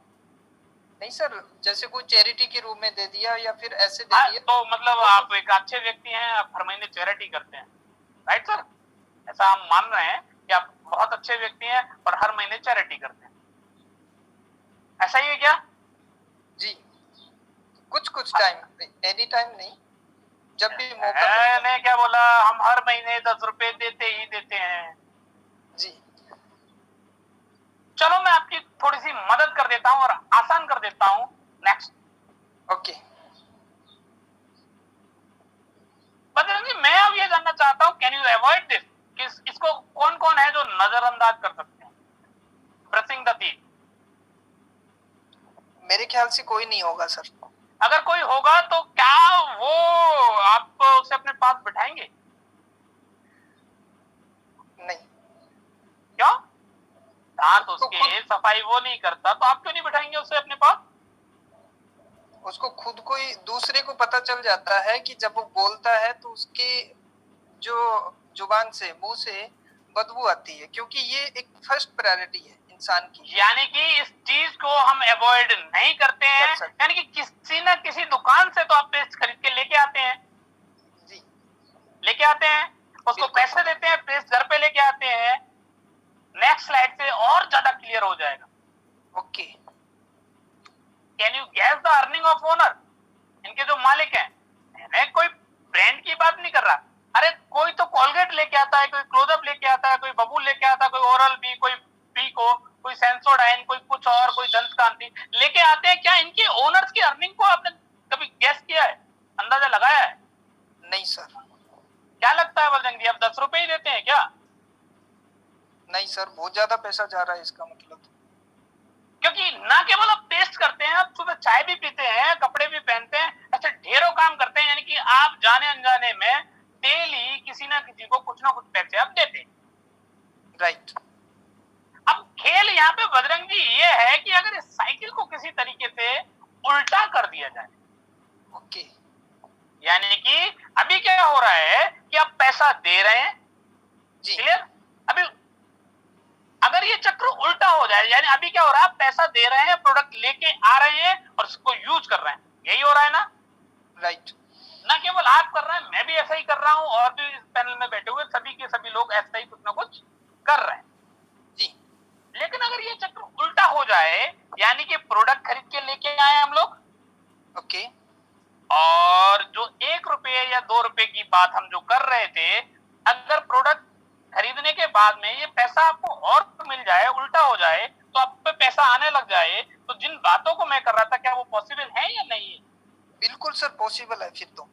Speaker 2: नहीं सर, जैसे कोई चैरिटी के रूप में दे दिया या फिर ऐसे दे दिया।
Speaker 1: तो मतलब आप एक अच्छे व्यक्ति हैं, आप हर महीने चैरिटी करते हैं, राइट सर? ऐसा हम मान रहे हैं कि आप बहुत अच्छे व्यक्ति हैं और हर महीने चैरिटी करते हैं, ऐसा ही है क्या?
Speaker 2: जी, कुछ कुछ टाइम, एनी टाइम नहीं, जब भी मौका।
Speaker 1: मैंने क्या बोला? हम हर महीने 10 रुपए देते ही देते हैं।
Speaker 2: जी।
Speaker 1: चलो मैं आपकी थोड़ी सी मदद कर देता हूं और आसान कर देता हूं। नेक्स्ट।
Speaker 2: ओके।
Speaker 1: बजरंग जी, मैं अब ये जानना चाहता हूं, कैन यू अवॉइड दिस? कि इसको कौन कौन है जो नजरअंदाज कर सकते हैं? Brushing the teeth.
Speaker 2: मेरे ख्याल से कोई नहीं होगा सर।
Speaker 1: अगर कोई होगा तो क्या वो आप उसे अपने पास बिठाएंगे?
Speaker 2: नहीं।
Speaker 1: क्यों? दांत उसके सफाई वो नहीं करता तो आप क्यों नहीं बिठाएंगे उसे अपने पास?
Speaker 2: उसको खुद को ही, दूसरे को पता चल जाता है कि जब वो बोलता है तो उसके जो जुबान से, मुंह से बदबू आती है, क्योंकि ये एक फर्स्ट प्रायोरिटी है इंसान की।
Speaker 1: यानी कि इस चीज को हम अवॉइड नहीं करते हैं, यानी कि किसी ना किसी दुकान से तो आप पेस्ट खरीद के लेके आते हैं।
Speaker 2: जी।
Speaker 1: लेके आते हैं, उसको पैसे देते हैं, पेस्ट घर पे लेके आते हैं। नेक्स्ट स्लाइड से और ज्यादा क्लियर हो जाएगा।
Speaker 2: Okay.
Speaker 1: Can you gas the earning of owner? इनके जो मालिक हैं, मैं कोई ब्रांड की बात नहीं कर रहा, अरे कोई तो कोलगेट लेके आता है, कोई क्लोजअप लेके आता है, कोई बबूल लेके आता है, कोई ओरल बी, कोई पीको, कोई सेंसोडाइन, कोई कुछ और, कोई दंत कांति लेके आते हैं। क्या इनके ओनर्स की अर्निंग को आपने कभी गैस किया है, अंदाजा लगाया है?
Speaker 2: नहीं सर।
Speaker 1: क्या लगता है बजरंग जी, आप 10 रुपए ही देते हैं क्या?
Speaker 2: नहीं सर, बहुत ज्यादा पैसा जा रहा है इसका मतलब।
Speaker 1: क्योंकि ना केवल आप पेस्ट करते हैं, आप सुबह चाय भी पीते हैं, कपड़े भी पहनते हैं, ऐसे ढेरों काम करते हैं, यानी कि आप जाने अनजाने में डेली किसी ना किसी को कुछ ना कुछ पैसे आप देते हैं।
Speaker 2: राइट।
Speaker 1: अब खेल यहाँ पे बजरंग जी ये है कि अगर इस साइकिल को किसी तरीके से उल्टा कर दिया जाए।
Speaker 2: ओके।
Speaker 1: यानी कि अभी क्या हो रहा है कि आप पैसा दे रहे हैं, क्लियर? अभी अगर ये चक्र उल्टा हो जाए, यानी अभी क्या हो रहा है, आप पैसा दे रहे हैं, प्रोडक्ट लेके आ रहे हैं और उसको यूज कर रहे हैं, यही हो रहा है ना?
Speaker 2: राइट।
Speaker 1: ना केवल आप कर रहे हैं, मैं भी ऐसा ही कर रहा हूं, और भी इस पैनल में बैठे हुए सभी के सभी लोग ऐसा ही कुछ ना कुछ कर रहे हैं।
Speaker 2: जी।
Speaker 1: लेकिन अगर ये चक्र उल्टा हो जाए, यानी कि प्रोडक्ट खरीद के लेके आए हम लोग,
Speaker 2: ओके।
Speaker 1: और जो 1 रुपये या 2 रुपये की बात हम जो कर रहे थे, अगर प्रोडक्ट खरीदने के बाद में ये पैसा आपको और मिल जाए, उल्टा हो जाए, तो आप पे पैसा आने लग जाए, तो जिन बातों को मैं कर रहा था, क्या वो पॉसिबल है या नहीं है?
Speaker 2: बिल्कुल सर, पॉसिबल है फिर तो।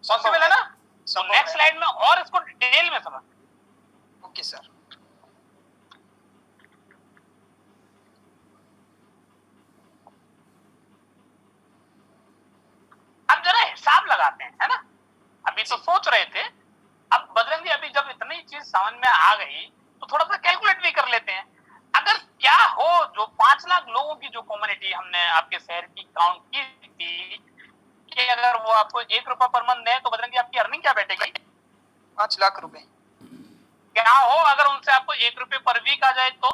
Speaker 1: पॉसिबल है ना? तो
Speaker 2: संभव
Speaker 1: नेक्स्ट
Speaker 2: है।
Speaker 1: स्लाइड में और इसको डिटेल में समझ।
Speaker 2: Okay sir.
Speaker 1: अब जरा हिसाब लगाते हैं, है ना? अभी तो
Speaker 2: जी।
Speaker 1: सोच रहे थे, अब बजरंग जी अभी जब इतनी चीज समझ में आ गई, तो थोड़ा सा कैलकुलेट भी कर लेते हैं। अगर
Speaker 2: जी।
Speaker 1: क्या हो, जो 5 लाख लोगों की जो कम्युनिटी हमने आपके शहर की काउंट की थी, कि अगर वो आपको 1 रुपया पर मंथ दें, तो बजरंग जी आपकी अर्निंग क्या बैठेगी?
Speaker 2: 5 लाख रुपए।
Speaker 1: क्या हो अगर उनसे आपको 1 रुपये पर वीक आ जाए तो?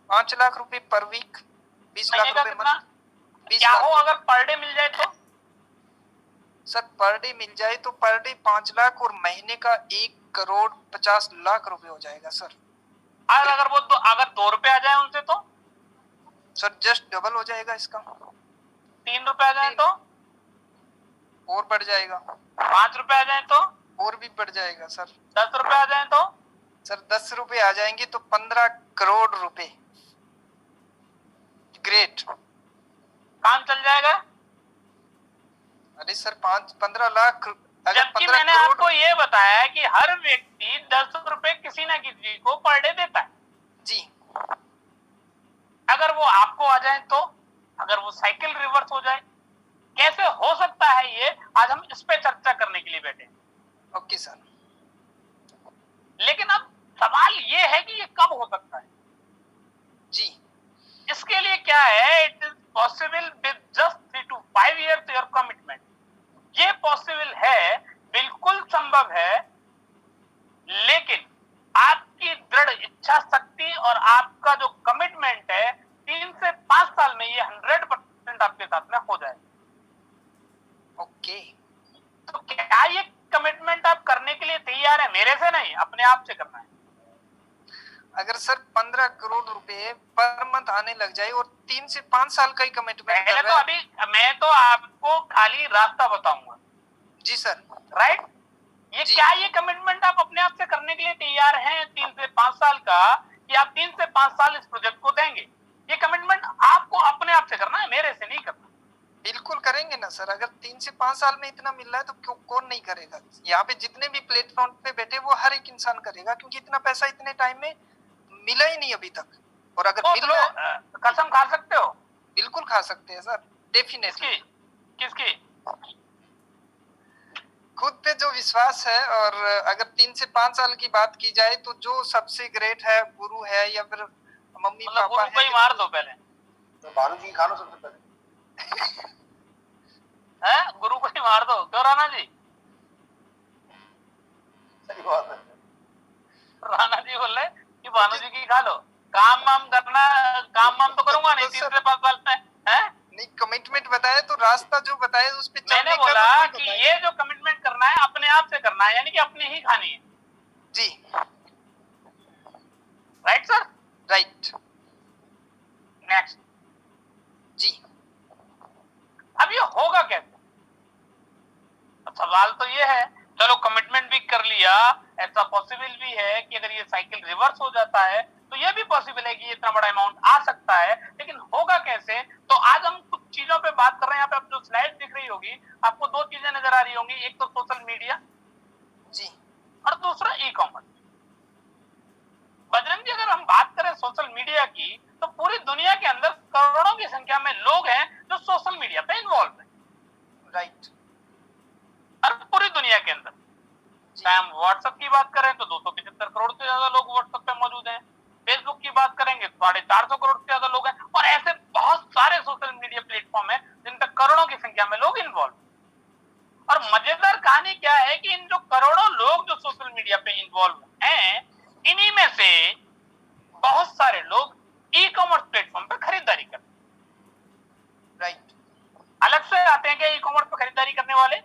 Speaker 2: 5 लाख रुपए पर वीक, 20 लाख
Speaker 1: महीने का
Speaker 2: रुपए
Speaker 1: कितना?
Speaker 2: मंथ। 20
Speaker 1: क्या
Speaker 2: लाख
Speaker 1: हो
Speaker 2: रुपए।
Speaker 1: अगर पर डे मिल जाए तो?
Speaker 2: सर पर डे मिल जाए तो पर डे 5 लाख और महीने का 1 करोड़ 50 लाख रुपए हो जाएगा सर।
Speaker 1: और अगर वो अगर 2 रुपये आ जाए उनसे तो?
Speaker 2: सर जस्ट डबल हो जाएगा इसका।
Speaker 1: 3 रुपये आ जाए तो?
Speaker 2: और बढ़ जाएगा।
Speaker 1: 5 रुपये आ जाए तो?
Speaker 2: और भी बढ़ जाएगा सर।
Speaker 1: 10 रुपये आ जाए तो?
Speaker 2: सर 10 रुपए आ जाएंगे तो 15 करोड़ रुपए। ग्रेट।
Speaker 1: काम चल जाएगा।
Speaker 2: अरे सर 5-15 लाख, अगर
Speaker 1: जबकि
Speaker 2: 15
Speaker 1: मैंने
Speaker 2: करोड़
Speaker 1: आपको ये बताया कि हर व्यक्ति 10 रुपए किसी ना किसी को पर डे देता है।
Speaker 2: जी।
Speaker 1: अगर वो आपको आ जाए तो? अगर वो साइकिल रिवर्स हो जाए, कैसे हो सकता है ये? आज हम इस पे चर्चा करने के लिए बैठे हैं।
Speaker 2: Okay sir.
Speaker 1: लेकिन अब सवाल ये है कि ये कब हो सकता है?
Speaker 2: जी।
Speaker 1: इसके लिए क्या है, it is possible with just 3 to 5 years your commitment. ये पॉसिबल है, बिल्कुल संभव है, लेकिन आपकी दृढ़ इच्छा शक्ति और आपका जो कमिटमेंट है, 3 से 5 साल में ये 100% आपके साथ में हो जाए।
Speaker 2: ओके।
Speaker 1: तो क्या ये कमिटमेंट आप करने के लिए तैयार है? मेरे से नहीं, अपने आप से करना है।
Speaker 2: अगर सर 15 करोड़ रुपए पर मंथ आने लग जाए और 3 से 5 साल का ही कमिटमेंट
Speaker 1: पहले
Speaker 2: कर
Speaker 1: तो
Speaker 2: रहे हैं।
Speaker 1: अभी मैं तो आपको खाली रास्ता बताऊंगा।
Speaker 2: जी सर।
Speaker 1: राइट? ये
Speaker 2: जी।
Speaker 1: क्या ये कमिटमेंट आप अपने आप से करने के लिए तैयार हैं 3 से 5 साल का, कि आप 3 से 5 साल इस प्रोजेक्ट को देंगे? ये कमिटमेंट आपको अपने आप से करना है, मेरे से नहीं करना।
Speaker 2: बिल्कुल करेंगे ना सर, अगर 3 से 5 साल में इतना मिल रहा है तो क्यों कौन नहीं करेगा। यहाँ पे जितने भी प्लेटफॉर्म पे बैठे वो हर एक इंसान करेगा, क्योंकि इतना पैसा इतने टाइम में मिला ही नहीं अभी तक। और अगर
Speaker 1: तो
Speaker 2: मिल रहा है,
Speaker 1: कसम खा सकते हो?
Speaker 2: बिल्कुल खा सकते हैं सर, डेफिनेटली।
Speaker 1: किसकी?
Speaker 2: खुद पे जो विश्वास है, और अगर 3 से 5 साल की बात की जाए तो जो सबसे ग्रेट है, गुरु है या फिर मम्मी
Speaker 1: मतलब
Speaker 2: पापा
Speaker 1: गुरु को ही
Speaker 2: है।
Speaker 1: मार दो पहले।
Speaker 3: तो भानु जी खा लो सबसे पहले।
Speaker 1: है, गुरु को ही मार दो। क्यों राणा जी?
Speaker 3: सही बात है।
Speaker 1: राणा जी बोल रहे कि भानु जी की खा लो। काम वाम करना, काम वाम तो करूंगा नहीं 3 से 5 साल में। है?
Speaker 2: नहीं, कमिटमेंट बताया तो रास्ता जो बताया उस पे
Speaker 1: मैंने
Speaker 2: चलने का
Speaker 1: बोला
Speaker 2: तो कोई
Speaker 1: कि
Speaker 2: बताए।
Speaker 1: ये जो कमिटमेंट करना है अपने आप से करना है, यानी कि अपने ही खानी है।
Speaker 2: जी।
Speaker 1: Right sir?
Speaker 2: राइट।
Speaker 1: नेक्स्ट।
Speaker 2: जी।
Speaker 1: अब ये होगा कैसे? अब सवाल तो ये है, चलो कमिटमेंट भी कर लिया, ऐसा पॉसिबल भी है कि अगर ये साइकिल रिवर्स हो जाता है तो ये भी पॉसिबल है कि ये इतना बड़ा अमाउंट आ सकता है, लेकिन होगा कैसे? तो आज हम कुछ चीजों पे बात कर रहे हैं। यहाँ पे आप जो स्लाइड दिख रही होगी, आपको 2 चीजें नजर आ रही होंगी, एक तो सोशल मीडिया
Speaker 2: जी।
Speaker 1: और दूसरा ई कॉमर्स। बजरंग जी, अगर हम बात करें सोशल मीडिया की, तो पूरी दुनिया के अंदर करोड़ों की संख्या में लोग हैं जो सोशल मीडिया पे इन्वॉल्व है।
Speaker 2: राइट।
Speaker 1: और पूरी दुनिया के अंदर चाहे हम व्हाट्सएप की बात करें तो 275 करोड़ से ज्यादा लोग व्हाट्सएप पे मौजूद हैं। फेसबुक की बात करेंगे 450 करोड़ से ज्यादा लोग हैं, और ऐसे बहुत सारे सोशल मीडिया प्लेटफॉर्म है जिन पे करोड़ों की संख्या में लोग इन्वॉल्व। और मजेदार कहानी क्या है कि इन जो करोड़ों लोग जो सोशल मीडिया पे इन्वॉल्व हैं, इन्हीं में से बहुत सारे लोग ई कॉमर्स प्लेटफॉर्म पे खरीदारी करते हैं।
Speaker 2: राइट।
Speaker 1: अलग से खरीदारी करने वाले?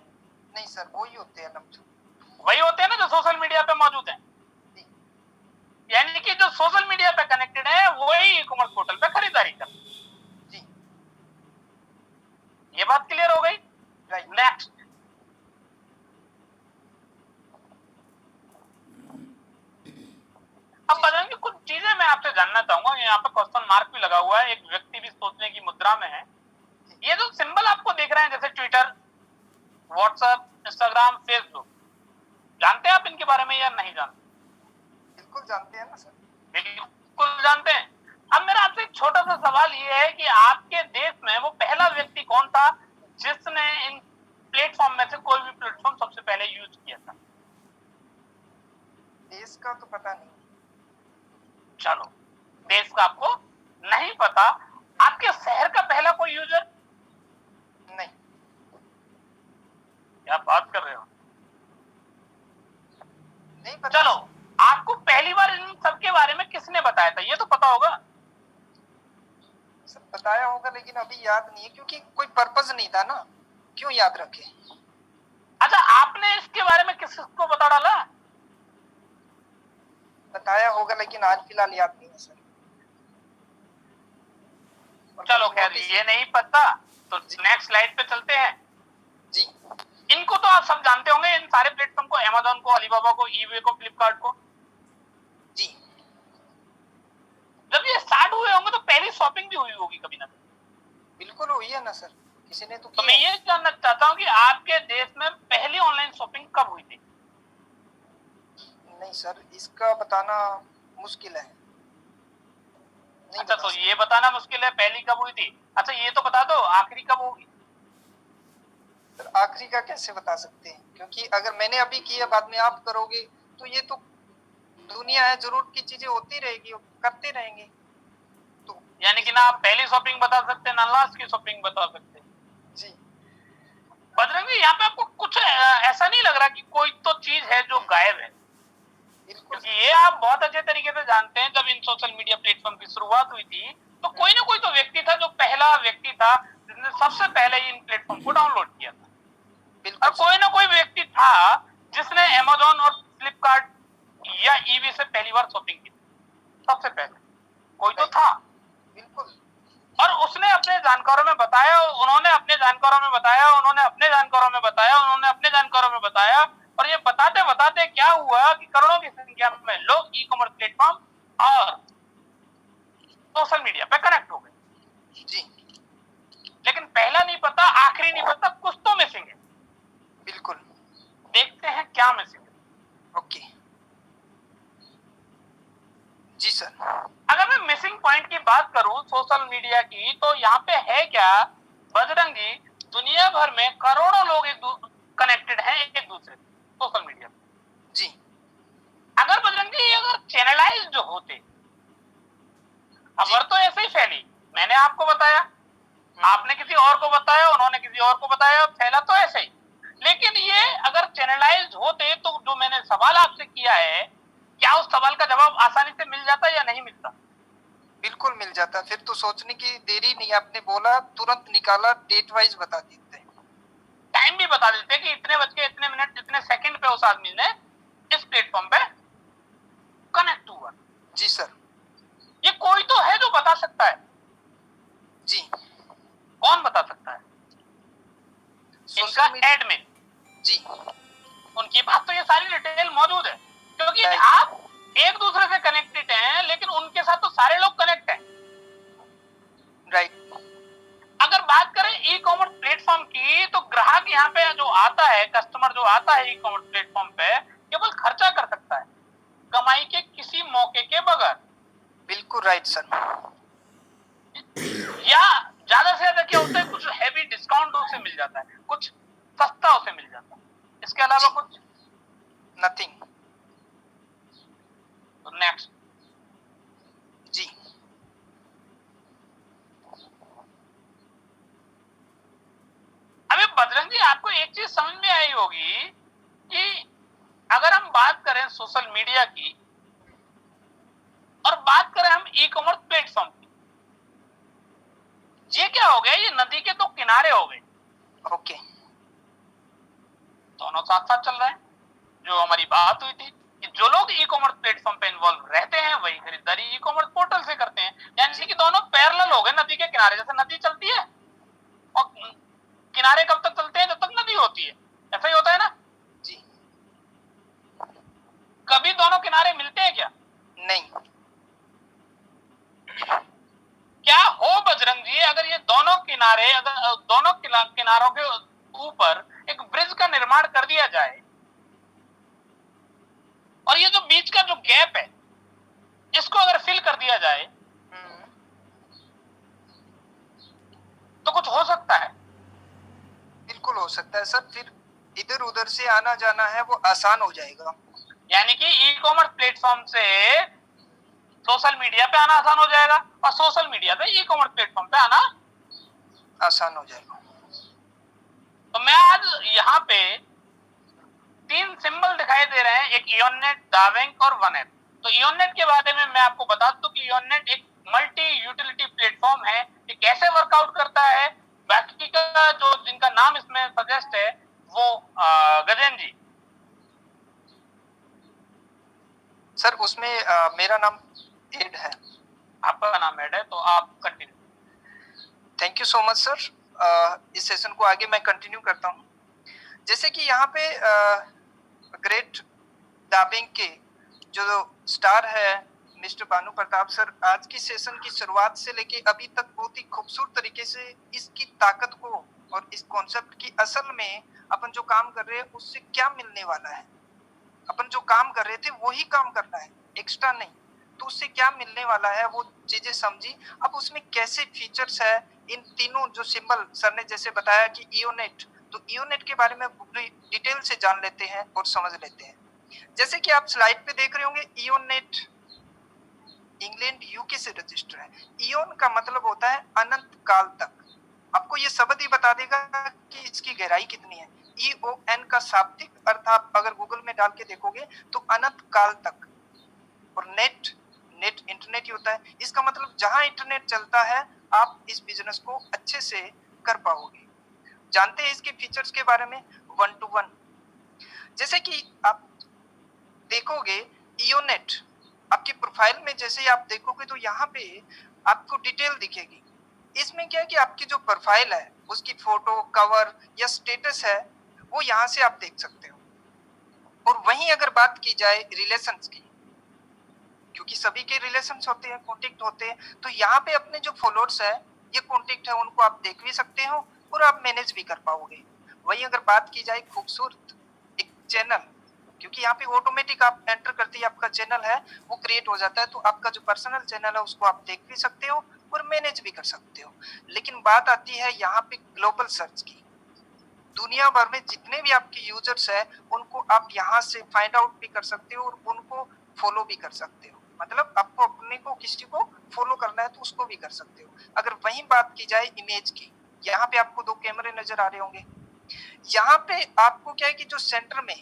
Speaker 2: नहीं सर, वही होते हैं नमचूर।
Speaker 1: वही होते हैं ना जो सोशल मीडिया पे मौजूद हैं।
Speaker 2: जी
Speaker 1: यानी कि जो सोशल मीडिया पे कनेक्टेड है वही ई कॉमर्स पोर्टल पे खरीदारी कर।
Speaker 2: जी
Speaker 1: ये बात क्लियर हो गई।
Speaker 2: राइट।
Speaker 1: नेक्स्ट, अब बदलेंगे कुछ चीजें मैं आपसे जानना चाहूंगा। यहाँ पे क्वेश्चन मार्क भी लगा हुआ है, एक व्यक्ति भी सोचने की मुद्रा में है। ये जो सिंबल आपको देख रहे हैं जैसे ट्विटर, व्हाट्सएप, इंस्टाग्राम, फेसबुक, जानते हैं आप इनके बारे में या नहीं जानते?
Speaker 2: बिल्कुल जानते हैं ना सर।
Speaker 1: बिल्कुल जानते हैं। अब मेरा आपसे एक छोटा सा सवाल ये है कि आपके देश में वो पहला व्यक्ति कौन था जिसने इन प्लेटफॉर्म में से कोई भी प्लेटफॉर्म सबसे पहले यूज किया था?
Speaker 2: देश का तो पता नहीं।
Speaker 1: चलो, देश का आपको नहीं पता। आपके शहर का पहला कोई यूजर?
Speaker 2: नहीं।
Speaker 1: क्या बात कर रहे हो?
Speaker 2: नहीं पता।
Speaker 1: चलो, आपको पहली बार इन सब के बारे में किसने बताया था, ये तो पता होगा।
Speaker 2: सर बताया होगा लेकिन अभी याद नहीं है, क्योंकि कोई पर्पस नहीं था ना, क्यों याद रखे।
Speaker 1: अच्छा, आपने इसके बारे में किसको बता डाला?
Speaker 2: बताया होगा लेकिन आज फिलहाल याद नहीं है सर।
Speaker 1: चलो खैर, ये नहीं पता तो नेक्स्ट स्लाइड पे चलते हैं।
Speaker 2: जी
Speaker 1: इनको तो आप सब जानते होंगे, इन सारे प्लेटफॉर्म को, अमेज़न को, अलीबाबा को, ईबे को, फ्लिपकार्ट को।
Speaker 2: जी
Speaker 1: जब ये स्टार्ट हुए होंगे तो पहली शॉपिंग भी हुई होगी कभी ना कभी।
Speaker 2: बिल्कुल हुई है ना सर, किसी ने तो
Speaker 1: तो मैं ये जानना चाहता हूँ कि आपके देश में पहली ऑनलाइन शॉपिंग कब हुई थी?
Speaker 2: नहीं सर, इसका बताना मुश्किल है। नहीं
Speaker 1: अच्छा,
Speaker 2: बता
Speaker 1: तो
Speaker 2: सकता।
Speaker 1: ये बताना मुश्किल है पहली कब हुई थी। अच्छा, ये तो बता दो आखिरी कब होगी।
Speaker 2: सर आखिरी का कैसे बता सकते हैं, क्योंकि अगर मैंने अभी किया बाद में आप करोगे तो ये तो दुनिया है, जरूरत की चीजें होती रहेगी, करते रहेंगे। तो
Speaker 1: यानी कि ना आप पहली शॉपिंग बता सकते ना लास्ट की शॉपिंग बता सकते।
Speaker 2: जी
Speaker 1: बजरंगी, यहाँ पे आपको कुछ ऐसा नहीं लग रहा कि कोई तो चीज है जो गायब है?
Speaker 2: बिल्कुल।
Speaker 1: क्योंकि ये आप बहुत अच्छे तरीके से जानते हैं, जब इन सोशल मीडिया प्लेटफॉर्म की शुरुआत हुई थी तो कोई ना कोई तो व्यक्ति था जो पहला व्यक्ति था जिसने सबसे पहले इन प्लेटफॉर्म को डाउनलोड किया था। और
Speaker 2: बिल्कुल
Speaker 1: कोई ना कोई व्यक्ति था जिसने अमेज़न और फ्लिपकार्ट या ईबे से पहली बार शॉपिंग की सबसे पहले। कोई तो था।
Speaker 2: बिल्कुल।
Speaker 1: और उसने अपने जानकारों में बताया, उन्होंने अपने जानकारों में बताया, उन्होंने अपने जानकारों में बताया, उन्होंने अपने जानकारों में बताया, और ये बताते बताते क्या हुआ कि करोड़ों की संख्या में लोग ई कॉमर्स प्लेटफॉर्म और सोशल मीडिया पे कनेक्ट हो गए।
Speaker 2: जी
Speaker 1: लेकिन पहला नहीं पता, आखिरी नहीं पता, कुछ तो मिसिंग है।
Speaker 2: बिल्कुल।
Speaker 1: देखते हैं क्या मिसिंग है।
Speaker 2: ओके जी सर।
Speaker 1: अगर मैं मिसिंग पॉइंट की बात करूं सोशल मीडिया की, तो यहाँ पे है क्या बजरंगी, दुनिया भर में करोड़ों लोग कनेक्टेड हैं एक दूसरे से सोशल मीडिया पे।
Speaker 2: जी
Speaker 1: अगर बजरंगी अगर चैनलाइज जो होते, खबर तो ऐसे ही फैली, मैंने आपको बताया, आपने किसी और को बताया, उन्होंने किसी और को बताया, फैला तो ऐसे ही। लेकिन ये अगर चैनलाइज होते तो जो मैंने सवाल आपसे किया है, क्या उस सवाल का जवाब आसानी से मिल जाता या नहीं मिलता?
Speaker 2: बिल्कुल मिल जाता, फिर तो सोचने की देरी नहीं, आपने बोला तुरंत निकाला, डेट वाइज बता देते,
Speaker 1: टाइम भी बता देते कि इतने बज के इतने मिनट इतने सेकंड पे उस आदमी ने इस प्लेटफॉर्म पे कनेक्ट हुआ।
Speaker 2: जी सर।
Speaker 1: ये कोई तो है जो बता सकता है।
Speaker 2: जी
Speaker 1: कौन बता सकता है? इनका एडमिन।
Speaker 2: जी
Speaker 1: उनकी पास तो ये सारी डिटेल मौजूद है, क्योंकि आप एक दूसरे से कनेक्टेड हैं, लेकिन उनके साथ तो सारे लोग कनेक्ट हैं।
Speaker 2: राइट।
Speaker 1: अगर बात करें ई कॉमर्स प्लेटफॉर्म की, तो ग्राहक यहाँ पे जो आता है, कस्टमर जो आता है ई कॉमर्स प्लेटफॉर्म पे, केवल खर्चा कर सकता है, कमाई के किसी मौके के बगैर।
Speaker 2: बिल्कुल राइट सर।
Speaker 1: या ज्यादा से ज्यादा क्या होता है, कुछ हैवी डिस्काउंट उसे मिल जाता है, कुछ सस्ता उसे मिल जाता है, इसके अलावा कुछ
Speaker 2: नथिंग।
Speaker 1: तो नेक्स्ट
Speaker 2: जी
Speaker 1: अभी बजरंगी, आपको एक चीज समझ में आई होगी कि अगर हम बात करें सोशल मीडिया की और बात करें हम ई कॉमर्स प्लेटफॉर्म की, ये क्या हो गया, ये नदी के दो किनारे हो गए।
Speaker 2: ओके
Speaker 1: दोनों साथ साथ चल रहे हैं। जो हमारी बात हुई थी कि जो लोग ई कॉमर्स प्लेटफॉर्म पे इन्वॉल्व रहते हैं वही खरीदारी ई कॉमर्स पोर्टल से करते हैं, यानी कि दोनों पैरेलल हो गए नदी के किनारे। जैसे नदी चलती है और किनारे कब तक चलते हैं, जब तक नदी होती है, ऐसा ही होता है ना
Speaker 2: जी।
Speaker 1: कभी दोनों किनारे मिलते हैं क्या?
Speaker 2: नहीं।
Speaker 1: क्या हो बजरंग जी, अगर ये दोनों किनारे, अगर दोनों किनारों के ऊपर एक ब्रिज का निर्माण कर दिया जाए और ये जो बीच का जो गैप है इसको अगर फिल कर दिया जाए तो कुछ हो सकता है?
Speaker 2: बिल्कुल हो सकता है सर, फिर इधर उधर से आना जाना है वो आसान हो जाएगा।
Speaker 1: यानी कि ई कॉमर्स प्लेटफॉर्म से सोशल मीडिया पे आना आसान हो जाएगा और सोशल मीडिया से ई कॉमर्स प्लेटफॉर्म पे आना
Speaker 2: आसान हो जाएगा।
Speaker 1: तो मैं आज यहाँ पे 3 सिंबल दिखाई दे रहे हैं, एक इयोननेट, दावेंक और वनेट। तो इयोननेट के बारे में मैं आपको बता दूं कि इयोननेट एक मल्टी यूटिलिटी प्लेटफॉर्म है। ये कैसे वर्कआउट करता है, बाकी का जो जिनका नाम इसमें सजेस्ट है वो गजेंद्र जी।
Speaker 2: सर उसमें मेरा नाम एड है।
Speaker 1: आपका नाम एड है, तो आप continue.
Speaker 2: Thank you so much sir. इस सेशन को आगे मैं कंटिन्यू करता हूँ। जैसे कि यहाँ पे ग्रेट दाबेंग के जो स्टार है मिस्टर भानु प्रताप सर, आज की सेशन की शुरुआत से लेके अभी तक बहुत ही खूबसूरत तरीके से इसकी ताकत को और इस कॉन्सेप्ट की असल में अपन जो काम कर रहे हैं उससे क्या मिलने वाला है, अपन जो काम कर रहे थे वही काम करना है, एक्स्ट्रा नहीं, तो उससे क्या मिलने वाला है वो चीजें समझी। अब उसमें कैसे फीचर्स है, इन तीनों जो सिंबल सर ने जैसे बताया कि इयोनेट, तो इयोनेट के बारे में डिटेल से जान लेते हैं और समझ लेते हैं। जैसे कि आप स्लाइड पे देख रहे होंगे, इयोनेट इंग्लैंड यूके से रजिस्टर है। इयोन का मतलब होता है अनंत काल तक। आपको ये शब्द ही बता देगा कि इसकी गहराई कितनी है। EON का शाब्दिक अर्थ आप अगर गूगल में डाल के देखोगे तो अनंत काल तक। और नेट इंटरनेट ही होता है, इसका मतलब जहां इंटरनेट चलता है आप इस बिजनेस को अच्छे से कर पाओगे। जानते हैं इसके फीचर्स के बारे में 1 to 1। जैसे कि आप देखोगे इयोनेट आपकी प्रोफाइल में जैसे ही आप देखोगे तो यहाँ पे आपको डिटेल दिखेगी। इसमें क्या है कि आपकी जो प्रोफाइल है उसकी फोटो, कवर या स्टेटस है वो यहाँ से आप देख सकते हो। और वहीं अगर बात की जाए रिलेशंस की, क्योंकि सभी के रिलेशंस होते हैं, कॉन्टेक्ट होते हैं, तो यहाँ पे अपने जो फॉलोअर्स है ये कॉन्टेक्ट है उनको आप देख भी सकते हो और आप मैनेज भी कर पाओगे। वहीं अगर बात की जाए खूबसूरत एक चैनल, क्योंकि यहाँ पे ऑटोमेटिक आप एंटर करते ही आपका चैनल है वो क्रिएट हो जाता है, तो आपका जो पर्सनल चैनल है उसको आप देख भी सकते हो और मैनेज भी कर सकते हो। लेकिन बात आती है यहाँ पे ग्लोबल सर्च की। दुनिया भर में जितने भी आपके यूजर्स है उनको आप यहाँ से फाइंड आउट भी कर सकते हो और उनको फॉलो भी कर सकते हो। मतलब आपको अपने को किसी को फॉलो करना है तो उसको भी कर सकते हो। अगर वहीं बात की जाए इमेज की, यहाँ पे आपको 2 कैमरे नजर आ रहे होंगे। यहाँ पे आपको क्या है कि जो सेंटर में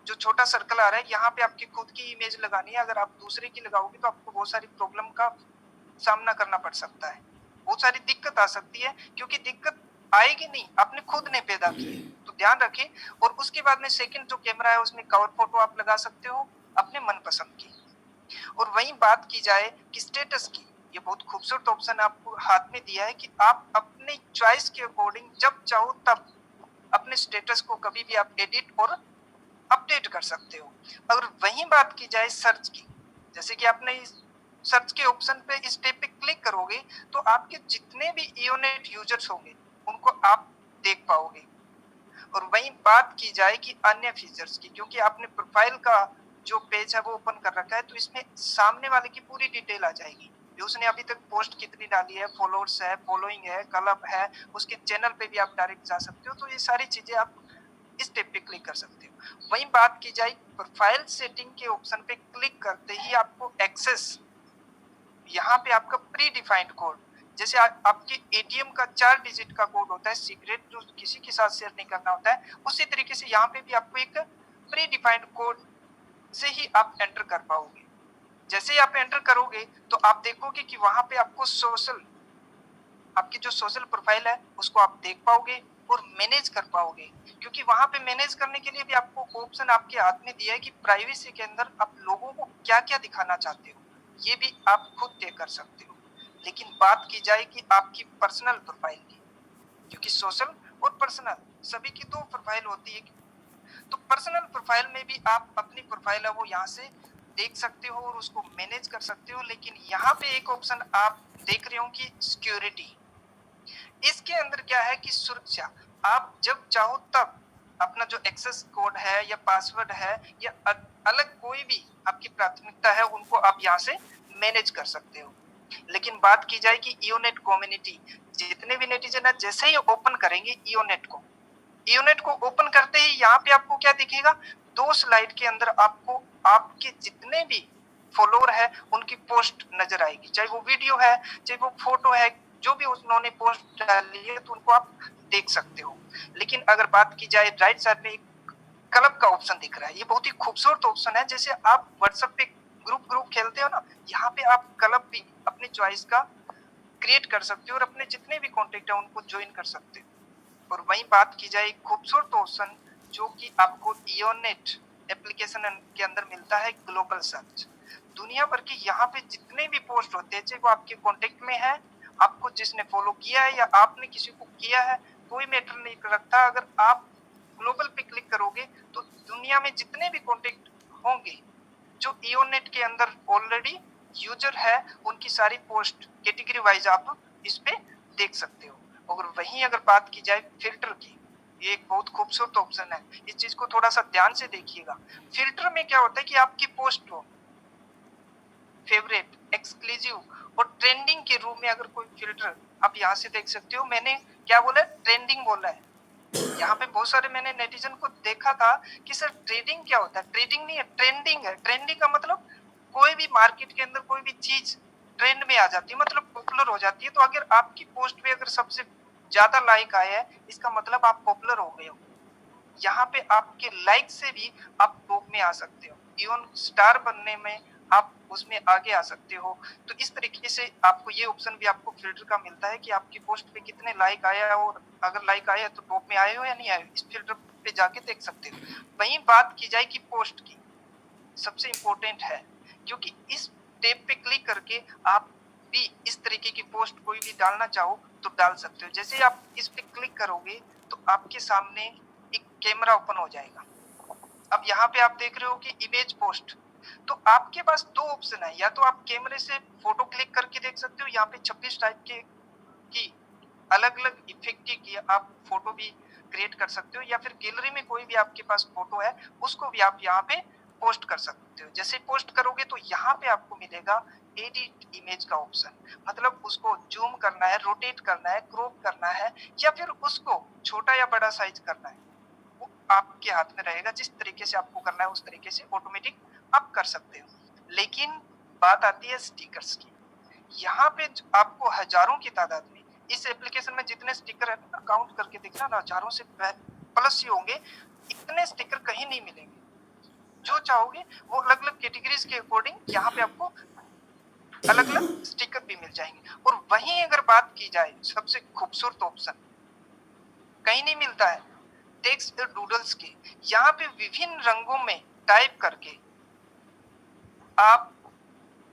Speaker 2: जो छोटा सर्कल आ रहा है यहाँ पे आपकी खुद की इमेज लगानी है। अगर आप दूसरे की लगाओगे तो आपको बहुत सारी प्रॉब्लम का सामना करना पड़ सकता है, बहुत सारी दिक्कत आ सकती है, क्योंकि दिक्कत आएगी नहीं, आपने खुद ने पैदा की है, तो ध्यान रखें। और उसके बाद में सेकंड जो कैमरा है उसमें कवर फोटो आप लगा सकते हो अपने मनपसंद की। और वहीं बात की जाए कि स्टेटस की, ये बहुत खूबसूरत ऑप्शन आपको हाथ में दिया है कि आप अपने चॉइस के अकॉर्डिंग जब चाहो तब अपने स्टेटस को कभी भी आप एडिट और अपडेट कर सकते हो। अगर वहीं बात की जाए सर्च की, जैसे कि आपने सर्च के ऑप्शन पे इस टैब पे क्लिक करोगे तो आपके जितने भी इयोनेट यूजर्स होंगे उनको आप देख पाओगे। और वहीं बात की जाए कि अन्य फीचर्स की, क्योंकि आपने प्रोफाइल का जो पेज है वो ओपन कर रखा है तो इसमें सामने वाले की पूरी डिटेल आ जाएगी, उसने अभी तक पोस्ट कितनी डाली है, फॉलोअर्स है, फॉलोइंग है, क्लब है, उसके चैनल पे भी आप डायरेक्ट जा सकते हो। तो ये सारी चीजें आप इस टैब पे क्लिक कर सकते हो। वहीं बात की जाए प्रोफाइल सेटिंग के ऑप्शन पे क्लिक करते ही आपको एक्सेस, यहाँ पे आपका प्री डिफाइंड कोड, जैसे आपके एटीएम का 4 डिजिट का कोड होता है सीक्रेट जो किसी के साथ शेयर नहीं करना होता है, उसी तरीके से यहाँ पे भी आपको एक प्री डिफाइंड कोड से ही आप एंटर कर पाओगे। जैसे ही आप एंटर करोगे तो आप देखोगे कि वहां पे आपको सोशल, आपकी जो सोशल प्रोफाइल है उसको आप देख पाओगे। और मैनेज कर पाओगे, क्योंकि वहां पे मैनेज करने के लिए भी आपको ऑप्शन आपके हाथ में दिया है कि प्राइवेसी के अंदर आप लोगों को क्या क्या दिखाना चाहते हो, ये भी आप खुद तय कर सकते हो। लेकिन बात की जाए कि आपकी पर्सनल प्रोफाइल की, क्योंकि सोशल और पर्सनल सभी की दो प्रोफाइल होती है, तो पर्सनल प्रोफाइल में भी आप अपनी प्रोफाइल है वो यहाँ से देख सकते हो और उसको मैनेज कर सकते हो। लेकिन यहाँ पे एक ऑप्शन आप देख रहे हो कि सिक्योरिटी, इसके अंदर क्या है कि सुरक्षा, आप जब चाहो तब अपना जो एक्सेस कोड है या पासवर्ड है या अलग कोई भी आपकी प्राथमिकता है उनको आप यहाँ से मैनेज कर सकते हो। लेकिन बात की जाए कि ईओनेट कम्युनिटी, जितने भी नेटिजन है जैसे ही ओपन करेंगे ईओनेट को ओपन करते ही यहाँ पे आपको क्या दिखेगा, दो स्लाइड के अंदर आपको आपके जितने भी फॉलोअर है उनकी पोस्ट नजर आएगी, चाहे वो वीडियो है चाहे वो फोटो है, जो भी उन्होंने पोस्ट डाली है तो उनको आप देख सकते हो। लेकिन अगर बात की जाए राइट साइड में एक क्लब का ऑप्शन दिख रहा है, ये बहुत ही खूबसूरत ऑप्शन है। जैसे आप व्हाट्सएप पे ग्रुप खेलते हो ना, यहाँ पे आप क्लब भी अपनी चॉइस का क्रिएट कर सकते हो और अपने जितने भी कॉन्टेक्ट है उनको ज्वाइन कर सकते हो। और वहीं बात की जाए खूबसूरत ऑप्शन जो कि आपको ईओनेट एप्लीकेशन के अंदर मिलता है, ग्लोबल सर्च। दुनिया भर के यहाँ पे जितने भी पोस्ट होते हैं, चाहे वो आपके कॉन्टेक्ट में है, आपको जिसने फॉलो किया है या आपने किसी को किया है, कोई मैटर नहीं रखता। अगर आप ग्लोबल पे क्लिक करोगे तो दुनिया में जितने भी कॉन्टेक्ट होंगे जो ईओनेट के अंदर ऑलरेडी यूजर है, उनकी सारी पोस्ट कैटेगरी वाइज आप इस पे देख सकते हो। और वहीं अगर बात की जाए फिल्टर की, ये एक बहुत खूबसूरत ऑप्शन है, इस चीज को थोड़ा सा ध्यान से देखिएगा। फिल्टर में क्या होता है कि आपकी पोस्ट को फेवरेट, एक्सक्लूसिव और ट्रेंडिंग के रूप में अगर कोई फिल्टर आप यहाँ से देख सकते हो। मैंने क्या बोला है, ट्रेंडिंग बोला है। यहाँ पे बहुत सारे मैंने नेटिजन को देखा था कि सर ट्रेडिंग क्या होता है, ट्रेडिंग नहीं है, ट्रेंडिंग है। ट्रेंडिंग का मतलब कोई भी मार्केट के अंदर कोई भी चीज ट्रेंड में आ जाती है, मतलब पॉपुलर हो जाती है। तो अगर आपकी पोस्ट पे अगर सबसे ज्यादा लाइक आया है, इसका मतलब आप पॉपुलर हो गए हो। यहाँ पे आपके लाइक से भी आप टॉप में आ सकते हो, इवन स्टार बनने में आप उसमें आगे आ सकते हो। तो इस तरीके से आपको ये ऑप्शन भी आपको फिल्टर का मिलता है कि आपकी पोस्ट पे कितने लाइक आया है, और अगर लाइक आया तो टॉप में आए हो या नहीं आए, इस फिल्टर पे जाके देख सकते हो। वहीं बात की जाए कि पोस्ट की, सबसे इंपॉर्टेंट है, क्योंकि इस टैब पे क्लिक करके आप भी इस तरीके की पोस्ट कोई भी डालना चाहो तो डाल सकते हो। जैसे आप इस पे क्लिक करोगे तो आपके सामने एक कैमरा ओपन हो जाएगा। अब यहाँ पे आप देख रहे हो कि इमेज पोस्ट, तो आपके पास दो ऑप्शन है, या तो आप कैमरे से फोटो क्लिक करके देख सकते हो, यहाँ पे 26 टाइप के की अलग अलग इफेक्ट की आप फोटो भी क्रिएट कर सकते हो, या फिर गैलरी में कोई भी आपके पास फोटो है उसको भी आप यहाँ पे पोस्ट कर सकते हो। जैसे पोस्ट करोगे तो यहाँ पे आपको मिलेगा एडिट इमेज का ऑप्शन, मतलब उसको जूम करना है, रोटेट करना है, क्रॉप करना है, या फिर उसको छोटा या बड़ा साइज करना है, वो आपके हाथ में रहेगा। जिस तरीके से आपको करना है उस तरीके से ऑटोमेटिक आप कर सकते हो। लेकिन बात आती है स्टिकर्स की, यहाँ पे आपको हजारों की तादाद में इस एप्लीकेशन में जितने स्टिकर है ना, काउंट करके देखना ना, हजारों से प्लस ही होंगे। इतने स्टिकर कहीं नहीं मिलेंगे। जो चाहोगे वो अलग अलग कैटेगरीज के अकॉर्डिंग यहाँ पे आपको अलग अलग स्टिकर भी मिल जाएंगे। और वहीं अगर बात की जाए सबसे खूबसूरत ऑप्शन कहीं नहीं मिलता है, टेक्स्ट डूडल्स के, यहाँ पे विभिन्न रंगों में टाइप करके आप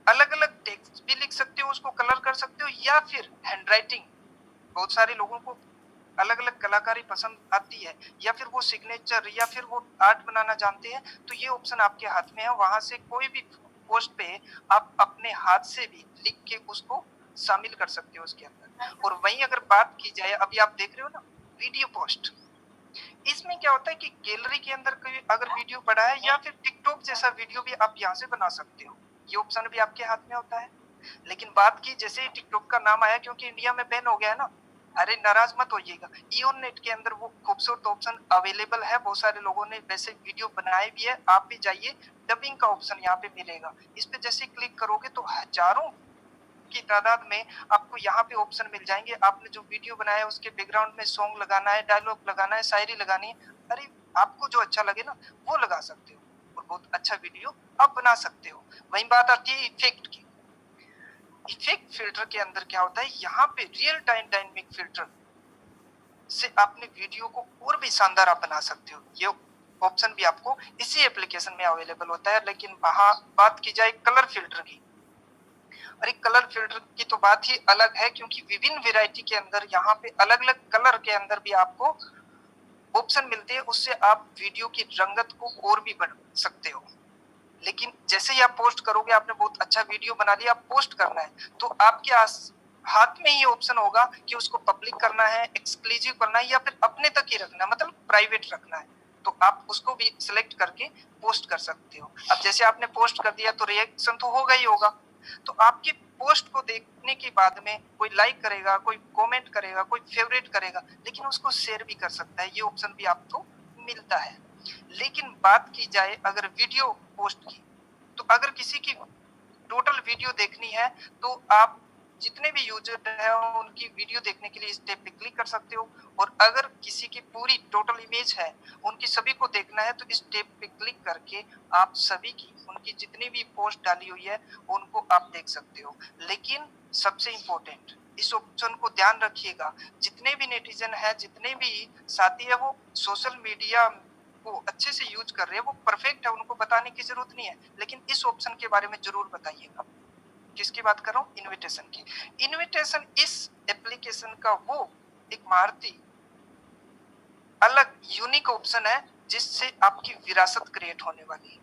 Speaker 2: अलग अलग टेक्स्ट भी लिख सकते हो, उसको कलर कर सकते हो, या फिर हैंडराइटिंग, बहुत सारे लोगों को अलग अलग कलाकारी पसंद आती है, या फिर वो सिग्नेचर या फिर वो आर्ट बनाना जानते हैं, तो ये ऑप्शन आपके हाथ में है। वहां से कोई भी पोस्ट पे आप अपने हाथ से भी लिख के उसको शामिल कर सकते हो उसके अंदर। और वहीं अगर बात की जाए, अभी आप देख रहे हो ना वीडियो पोस्ट, इसमें क्या होता है कि गैलरी के अंदर कोई अगर वीडियो पड़ा है या फिर टिकटॉक जैसा वीडियो भी आप यहाँ से बना सकते हो, ये ऑप्शन भी आपके हाथ में होता है। लेकिन बात की, जैसे टिकटॉक का नाम आया क्योंकि इंडिया में बैन हो गया है ना, अरे नाराज मत होइएगा, ईओनेट के अंदर वो खूबसूरत ऑप्शन अवेलेबल है। बहुत सारे लोगों ने वैसे वीडियो बनाए भी है, आप भी जाइए, डबिंग का ऑप्शन यहाँ पे मिलेगा। इस पे जैसे क्लिक करोगे तो हजारों की तादाद में आपको यहाँ पे ऑप्शन मिल जाएंगे। आपने जो वीडियो बनाया है उसके बैकग्राउंड में सॉन्ग लगाना है, डायलॉग लगाना है, शायरी लगानी है, अरे आपको जो अच्छा लगे ना वो लगा सकते हो और बहुत अच्छा वीडियो आप बना सकते हो। वहीं बात आती है इफेक्ट की। इफेक्ट फिल्टर के अंदर क्या होता है, यहाँ पे रियल टाइम डायनेमिक फिल्टर से आपने वीडियो को और भी शानदार आप बना सकते हो। ये ऑप्शन भी आपको इसी एप्लीकेशन में अवेलेबल होता है। लेकिन वहां बात की जाए कलर फिल्टर की, अरे कलर फिल्टर की तो बात ही अलग है, क्योंकि विभिन्न वैरायटी के अंदर यहाँ पे अलग अलग कलर के अंदर भी आपको ऑप्शन मिलते हैं, उससे आप वीडियो की रंगत को और भी बढ़ा सकते हो। लेकिन जैसे ही आप पोस्ट करोगे, आपने बहुत अच्छा वीडियो बना लिया, आप पोस्ट करना है, तो आपके हाथ में ही ऑप्शन होगा कि उसको पब्लिक करना है, एक्सक्लूसिव करना है, या फिर अपने तक ही रखना है, मतलब प्राइवेट रखना है। तो आप उसको भी सिलेक्ट करके पोस्ट कर सकते हो। अब जैसे आपने पोस्ट कर दिया तो रिएक्शन तो होगा ही होगा, तो आपकी पोस्ट को देखने के बाद में कोई लाइक करेगा, कोई कमेंट करेगा, कोई फेवरेट करेगा, लेकिन उसको शेयर भी कर सकता है। ये ऑप्शन भी आपको मिलता है। लेकिन बात की जाए अगर वीडियो पोस्ट की, तो अगर किसी की टोटल वीडियो देखनी है तो आप जितने भी यूजर है उनकी वीडियो देखने के लिए इस टैब पे क्लिक कर सकते हो। और अगर किसी की पूरी टोटल इमेज है, उनकी सभी को देखना है, तो इस टैब पे क्लिक करके आप सभी की, उनकी जितनी भी पोस्ट डाली हुई है उनको आप देख सकते हो। लेकिन सबसे इम्पोर्टेंट, इस ऑप्शन को ध्यान रखिएगा, जितने भी नेटिजन है, जितने भी साथी है, वो सोशल मीडिया को अच्छे से यूज कर रहे हैं, वो परफेक्ट है, उनको बताने की जरूरत नहीं है। लेकिन इस ऑप्शन के बारे में जरूर बताइएगा। किसकी बात कर रहा हूँ? इनविटेशन की। इनविटेशन इस एप्लीकेशन का वो एक मारुति अलग यूनिक ऑप्शन है, जिससे आपकी विरासत क्रिएट होने वाली है,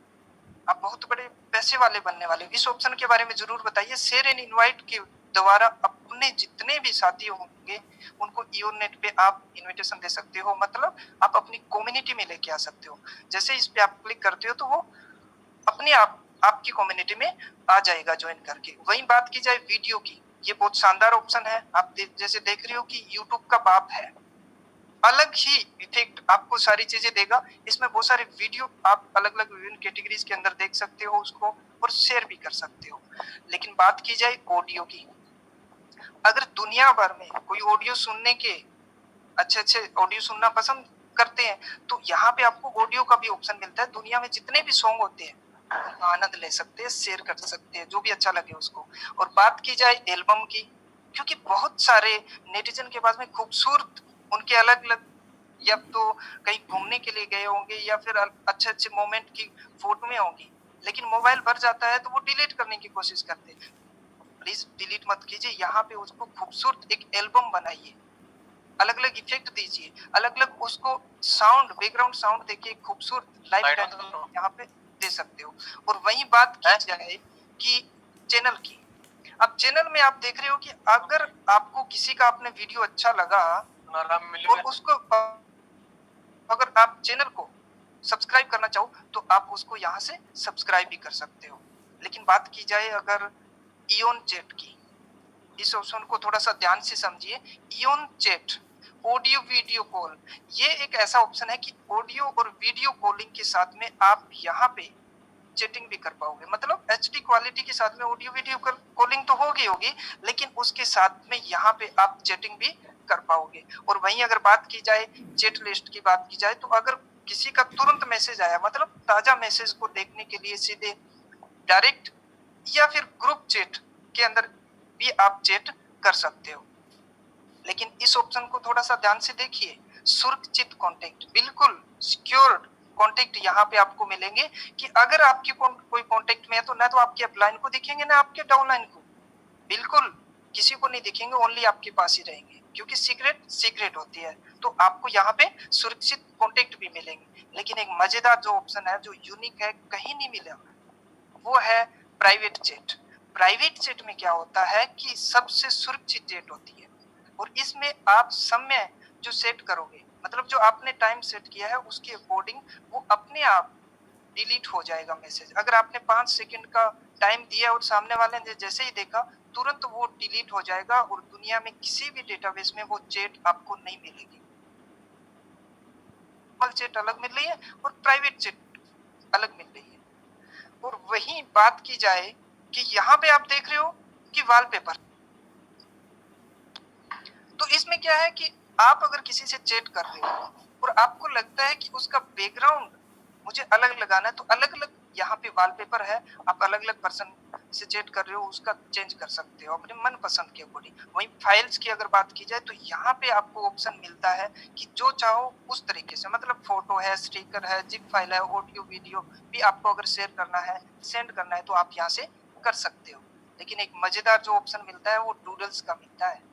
Speaker 2: आप बहुत बड़े पैसे वाले बनने वाले। इस ऑप्शन के बारे में जरूर बताइए। शेयर एंड इनवाइट के द्वारा अपने जितने भी साथी होंगे उनको ईओनेट पे आप इनविटेशन दे सकते हो, मतलब आप अपनी कम्युनिटी में लेके आ सकते हो। जैसे इस पे आप क्लिक करते हो तो वो अपने आप आपकी कम्युनिटी में आ जाएगा ज्वाइन करके। वहीं बात की जाए वीडियो की, ये बहुत शानदार ऑप्शन है। आप जैसे देख रहे हो कि यूट्यूब का बाप है, अलग ही इफेक्ट आपको सारी चीजें देगा। इसमें बहुत सारे वीडियो आप अलग अलग विभिन्न कैटेगरीज के अंदर देख सकते हो उसको, और शेयर भी कर सकते हो। लेकिन बात की जाए ऑडियो की, अगर दुनिया भर में कोई ऑडियो सुनने के अच्छे अच्छे ऑडियो सुनना पसंद करते हैं, तो यहाँ पे आपको ऑडियो का भी ऑप्शन मिलता है। दुनिया में जितने भी सॉन्ग होते हैं उनका आनंद ले सकते हैं, शेयर कर सकते हैं, जो भी अच्छा लगे उसको। और बात की जाए एल्बम की, क्योंकि बहुत सारे नेटिजन के पास में खूबसूरत उनके अलग अलग, या तो कहीं घूमने के लिए गए होंगे या फिर अच्छे अच्छे मोमेंट की फोटोएं होंगी, लेकिन मोबाइल भर जाता है तो वो डिलीट करने की कोशिश करते हैं। प्लीज डिलीट मत कीजिए, यहाँ पे उसको खूबसूरत एक एल्बम बनाइए, अलग अलग इफेक्ट दीजिए, अलग अलग उसको साउंड, बैकग्राउंड साउंड देके खूबसूरत लाइट यहाँ पे दे सकते हो। और वही बात की जाए कि चैनल की, अब चैनल में आप देख रहे हो कि अगर आपको किसी का अपने वीडियो अच्छा लगा और उसको अगर आप चैनल को सब्सक्राइब करना चाहो तो आप उसको यहाँ से सब्सक्राइब भी कर सकते हो। लेकिन बात की जाए अगर इयोन चैट की, इस ऑप्शन को थोड़ा सा ध्यान से समझिए। Eoin chat audio video call, ये एक ऐसा ऑप्शन है कि ऑडियो और वीडियो कॉलिंग के साथ में आप यहाँ पे चैटिंग भी कर पाओगे, मतलब एचडी क्वालिटी के साथ में ऑडियो वीडियो कॉलिंग तो होगी, लेकिन उसके साथ में यहाँ पे आप चैटिंग भी कर पाओगे। और वहीं अगर बात की जाए चैट लिस्ट की बात की जाए, तो अगर किसी का तुरंत मैसेज आया, मतलब ताजा मैसेज को देखने के लिए सीधे डायरेक्ट या फिर ग्रुप चैट के अंदर भी आप चैट कर सकते हो। लेकिन इस ऑप्शन को थोड़ा सा ध्यान से देखिए। सुरक्षित कॉन्टेक्ट, बिल्कुल सिक्योर्ड कॉन्टेक्ट यहाँ पे आपको मिलेंगे, कि अगर आपकी कोई कॉन्टेक्ट में है तो ना तो आपके अपलाइन को दिखेंगे ना आपके डाउनलाइन को, बिल्कुल किसी को नहीं दिखेंगे, ओनली आपके पास ही रहेंगे, क्योंकि सीक्रेट होती है। तो आपको यहाँ पे सुरक्षित कॉन्टेक्ट भी मिलेंगे। लेकिन एक मजेदार जो ऑप्शन है, जो यूनिक है, कहीं नहीं मिला, वो है प्राइवेट चैट। प्राइवेट चैट में क्या होता है कि सबसे सुरक्षित चैट होती है, और इसमें आप समय जो सेट करोगे, मतलब जो आपने टाइम सेट किया है उसके अकॉर्डिंग वो अपने आप डिलीट हो जाएगा मैसेज। अगर आपने 5 सेकंड का टाइम दिया और सामने वाले ने जैसे ही देखा तुरंत वो डिलीट हो जाएगा, और दुनिया में किसी भी डेटाबेस में वो चैट आपको नहीं मिलेगी। चैट अलग मिल रही है और प्राइवेट चैट अलग मिल रही है। और वही बात की जाए कि यहाँ पे आप देख रहे हो कि वॉलपेपर, तो इसमें क्या है कि आप अगर किसी से चैट कर रहे हो और आपको लगता है कि उसका बैकग्राउंड मुझे अलग लगाना है, तो अलग अलग यहाँ पे वॉलपेपर है, आप अलग अलग पर्सन से चैट कर रहे हो उसका चेंज कर सकते हो अपने मन पसंद के अकॉर्डिंग। वहीं फाइल्स की अगर बात की जाए तो यहाँ पे आपको ऑप्शन मिलता है कि जो चाहो उस तरीके से, मतलब फोटो है, स्टिकर है, जिप फाइल है, ऑडियो वीडियो भी आपको अगर शेयर करना है, सेंड करना है तो आप यहाँ से कर सकते हो। लेकिन एक मजेदार जो ऑप्शन मिलता है वो डूडल्स का मिलता है।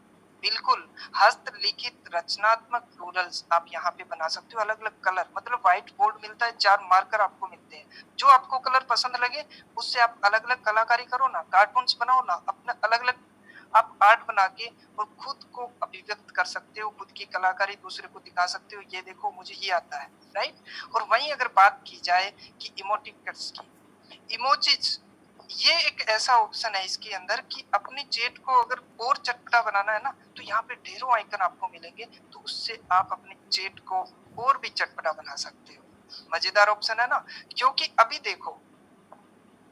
Speaker 2: बिल्कुल हस्तलिखित रचनात्मक डूडल्स आप यहाँ पे बना सकते हो, अलग अलग कलर, मतलब व्हाइट बोर्ड मिलता है, 4 मार्कर आपको मिलते हैं, जो आपको कलर पसंद लगे उससे आप अलग अलग कलाकारी करो ना, कार्टून्स बनाओ ना, अपना अलग अलग आप आर्ट बना के और खुद को अभिव्यक्त कर सकते हो, खुद की कलाकारी दूसरे को दिखा सकते हो, ये देखो मुझे ये आता है, राइट। और वहीं अगर बात की जाए कि इमोटिकॉन्स की, इमोजीज, ये एक ऐसा ऑप्शन है इसके अंदर कि अपनी चैट को अगर और चटपटा बनाना है ना तो यहाँ पे ढेरों आइकन आपको मिलेंगे, तो उससे आप अपनी चैट को और भी चटपटा बना सकते हो। मजेदार ऑप्शन है ना, क्योंकि अभी देखो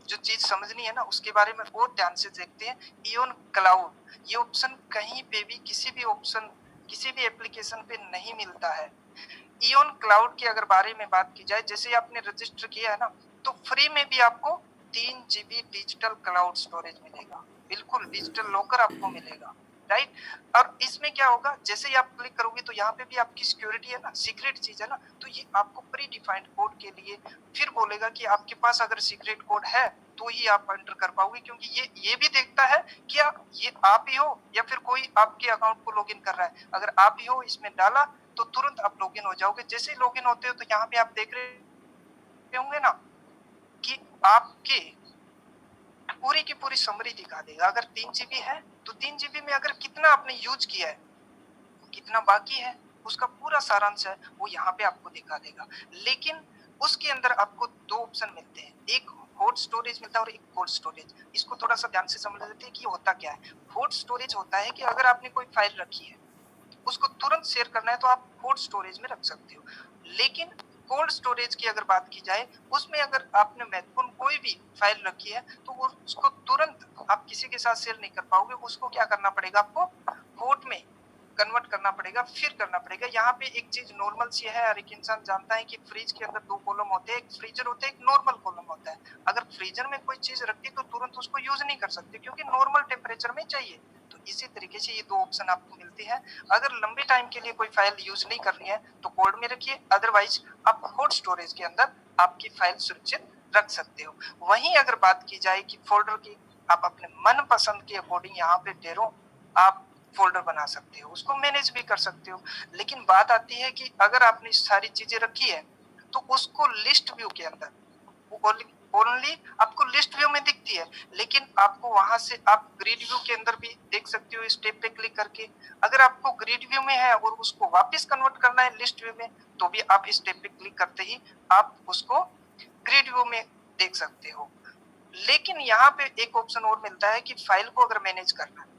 Speaker 2: जो चीज समझनी है ना उसके बारे में और ध्यान से देखते हैं। इवन क्लाउड, ये ऑप्शन कहीं पे भी किसी भी ऑप्शन किसी भी एप्लीकेशन पे नहीं मिलता है। इवन क्लाउड के अगर बारे में बात की जाए, जैसे आपने रजिस्टर किया है ना तो फ्री में भी आपको 3 GB डिजिटल क्लाउड स्टोरेज मिलेगा, बिल्कुल डिजिटल लॉकर आपको मिलेगा, राइट। और इसमें क्या होगा, जैसे ही आप क्लिक करोगे तो यहाँ पे भी आपकी सिक्योरिटी है ना, सीक्रेट चीज है ना, तो ये आपको प्री डिफाइंड कोड के लिए फिर बोलेगा कि आपके पास अगर सीक्रेट कोड है तो ही आप एंटर कर पाओगे, क्योंकि ये भी देखता है कि ये आप ही हो या फिर कोई आपके अकाउंट को लॉगिन कर रहा है। अगर आप ही हो इसमें डाला तो तुरंत आप लॉगिन हो जाओगे। जैसे ही लॉगिन होते हो तो यहाँ पे आप देख रहे होंगे ना कि आपके पूरी की पूरी समरी दिखा देगा। अगर 3 GB है तो 3 GB में अगर कितना आपने यूज किया है, कितना बाकी है, उसका पूरा सारांश है वो यहाँ पे आपको दिखा देगा। लेकिन उसके अंदर आपको 2 ऑप्शन मिलते हैं, एक हॉट स्टोरेज मिलता है और एक कोल्ड स्टोरेज। इसको थोड़ा सा ध्यान से समझ लेते हैं कि होता क्या है। हॉट स्टोरेज होता है कि अगर आपने कोई फाइल रखी है उसको तुरंत शेयर करना है तो आप कोल्ड स्टोरेज में रख सकते हो। लेकिन कोल्ड स्टोरेज की अगर बात की जाए उसमें अगर आपने महत्वपूर्ण कोई भी फाइल रखी है तो उसको तुरंत आप किसी के साथ शेयर नहीं कर पाओगे, उसको क्या करना पड़ेगा, आपको हॉट में कन्वर्ट करना पड़ेगा, फिर करना पड़ेगा। यहाँ पे एक चीज नॉर्मल सी है, हर एक इंसान जानता है कि फ्रिज के अंदर 2 कॉलम होते हैं, एक फ्रीजर होता है, एक नॉर्मल कॉलम होता है। अगर फ्रीजर में कोई चीज रखी तो तुरंत उसको यूज नहीं कर सकते क्योंकि नॉर्मल टेम्परेचर में चाहिए। तो इसी तरीके से ये 2 ऑप्शन आपको मिलते हैं। अगर लंबे टाइम के लिए कोई फाइल यूज नहीं करनी है तो कोल्ड में रखिए, अदरवाइज आप हॉट स्टोरेज के अंदर आपकी फाइल सुरक्षित रख सकते हो। वहीं अगर बात की जाए कि फोल्डर की, आप अपने मन पसंद के अकॉर्डिंग यहाँ पे ढेरों आप फोल्डर बना सकते हो, उसको मैनेज भी कर सकते हो। लेकिन बात आती है कि अगर आपने सारी चीजें रखी है तो उसको लिस्ट व्यू के अंदर ओनली आपको लिस्ट व्यू में दिखती है, लेकिन आपको वहां से आप ग्रिड व्यू के अंदर भी देख सकते हो स्टेप पे क्लिक करके। अगर आपको ग्रिड व्यू में है और उसको वापस कन्वर्ट करना है लिस्ट व्यू में तो भी आप स्टेप पे क्लिक करते ही आप उसको ग्रिड व्यू में देख सकते हो। लेकिन यहाँ पे एक ऑप्शन और मिलता है कि फाइल को अगर मैनेज करना है,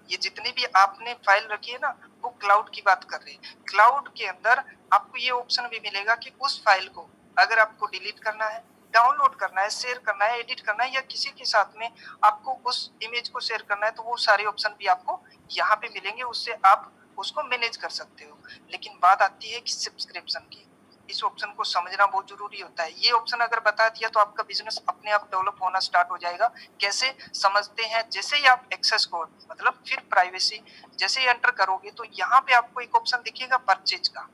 Speaker 2: ये जितनी भी आपने फाइल रखी है ना वो क्लाउड की बात कर रहे हैं। क्लाउड के अंदर आपको ये ऑप्शन भी मिलेगा कि उस फाइल को अगर आपको डिलीट करना है, डाउनलोड करना है, शेयर करना है, एडिट करना है या किसी के साथ में आपको उस इमेज को शेयर करना है तो वो सारे ऑप्शन भी आपको यहाँ पे मिलेंगे, उससे आप उसको मैनेज कर सकते हो। लेकिन बात आती है कि सब्सक्रिप्शन की, इस ऑप्शन को समझना बहुत जरूरी होता है। ये ऑप्शन अगर बता दिया तो आपका बिजनेस अपने आप डेवलप होना स्टार्ट हो जाएगा। कैसे समझते हैं, जैसे ही आप एक्सेस कोड मतलब फिर प्राइवेसी जैसे ही एंटर करोगे तो यहाँ पे आपको एक ऑप्शन दिखेगा परचेज का,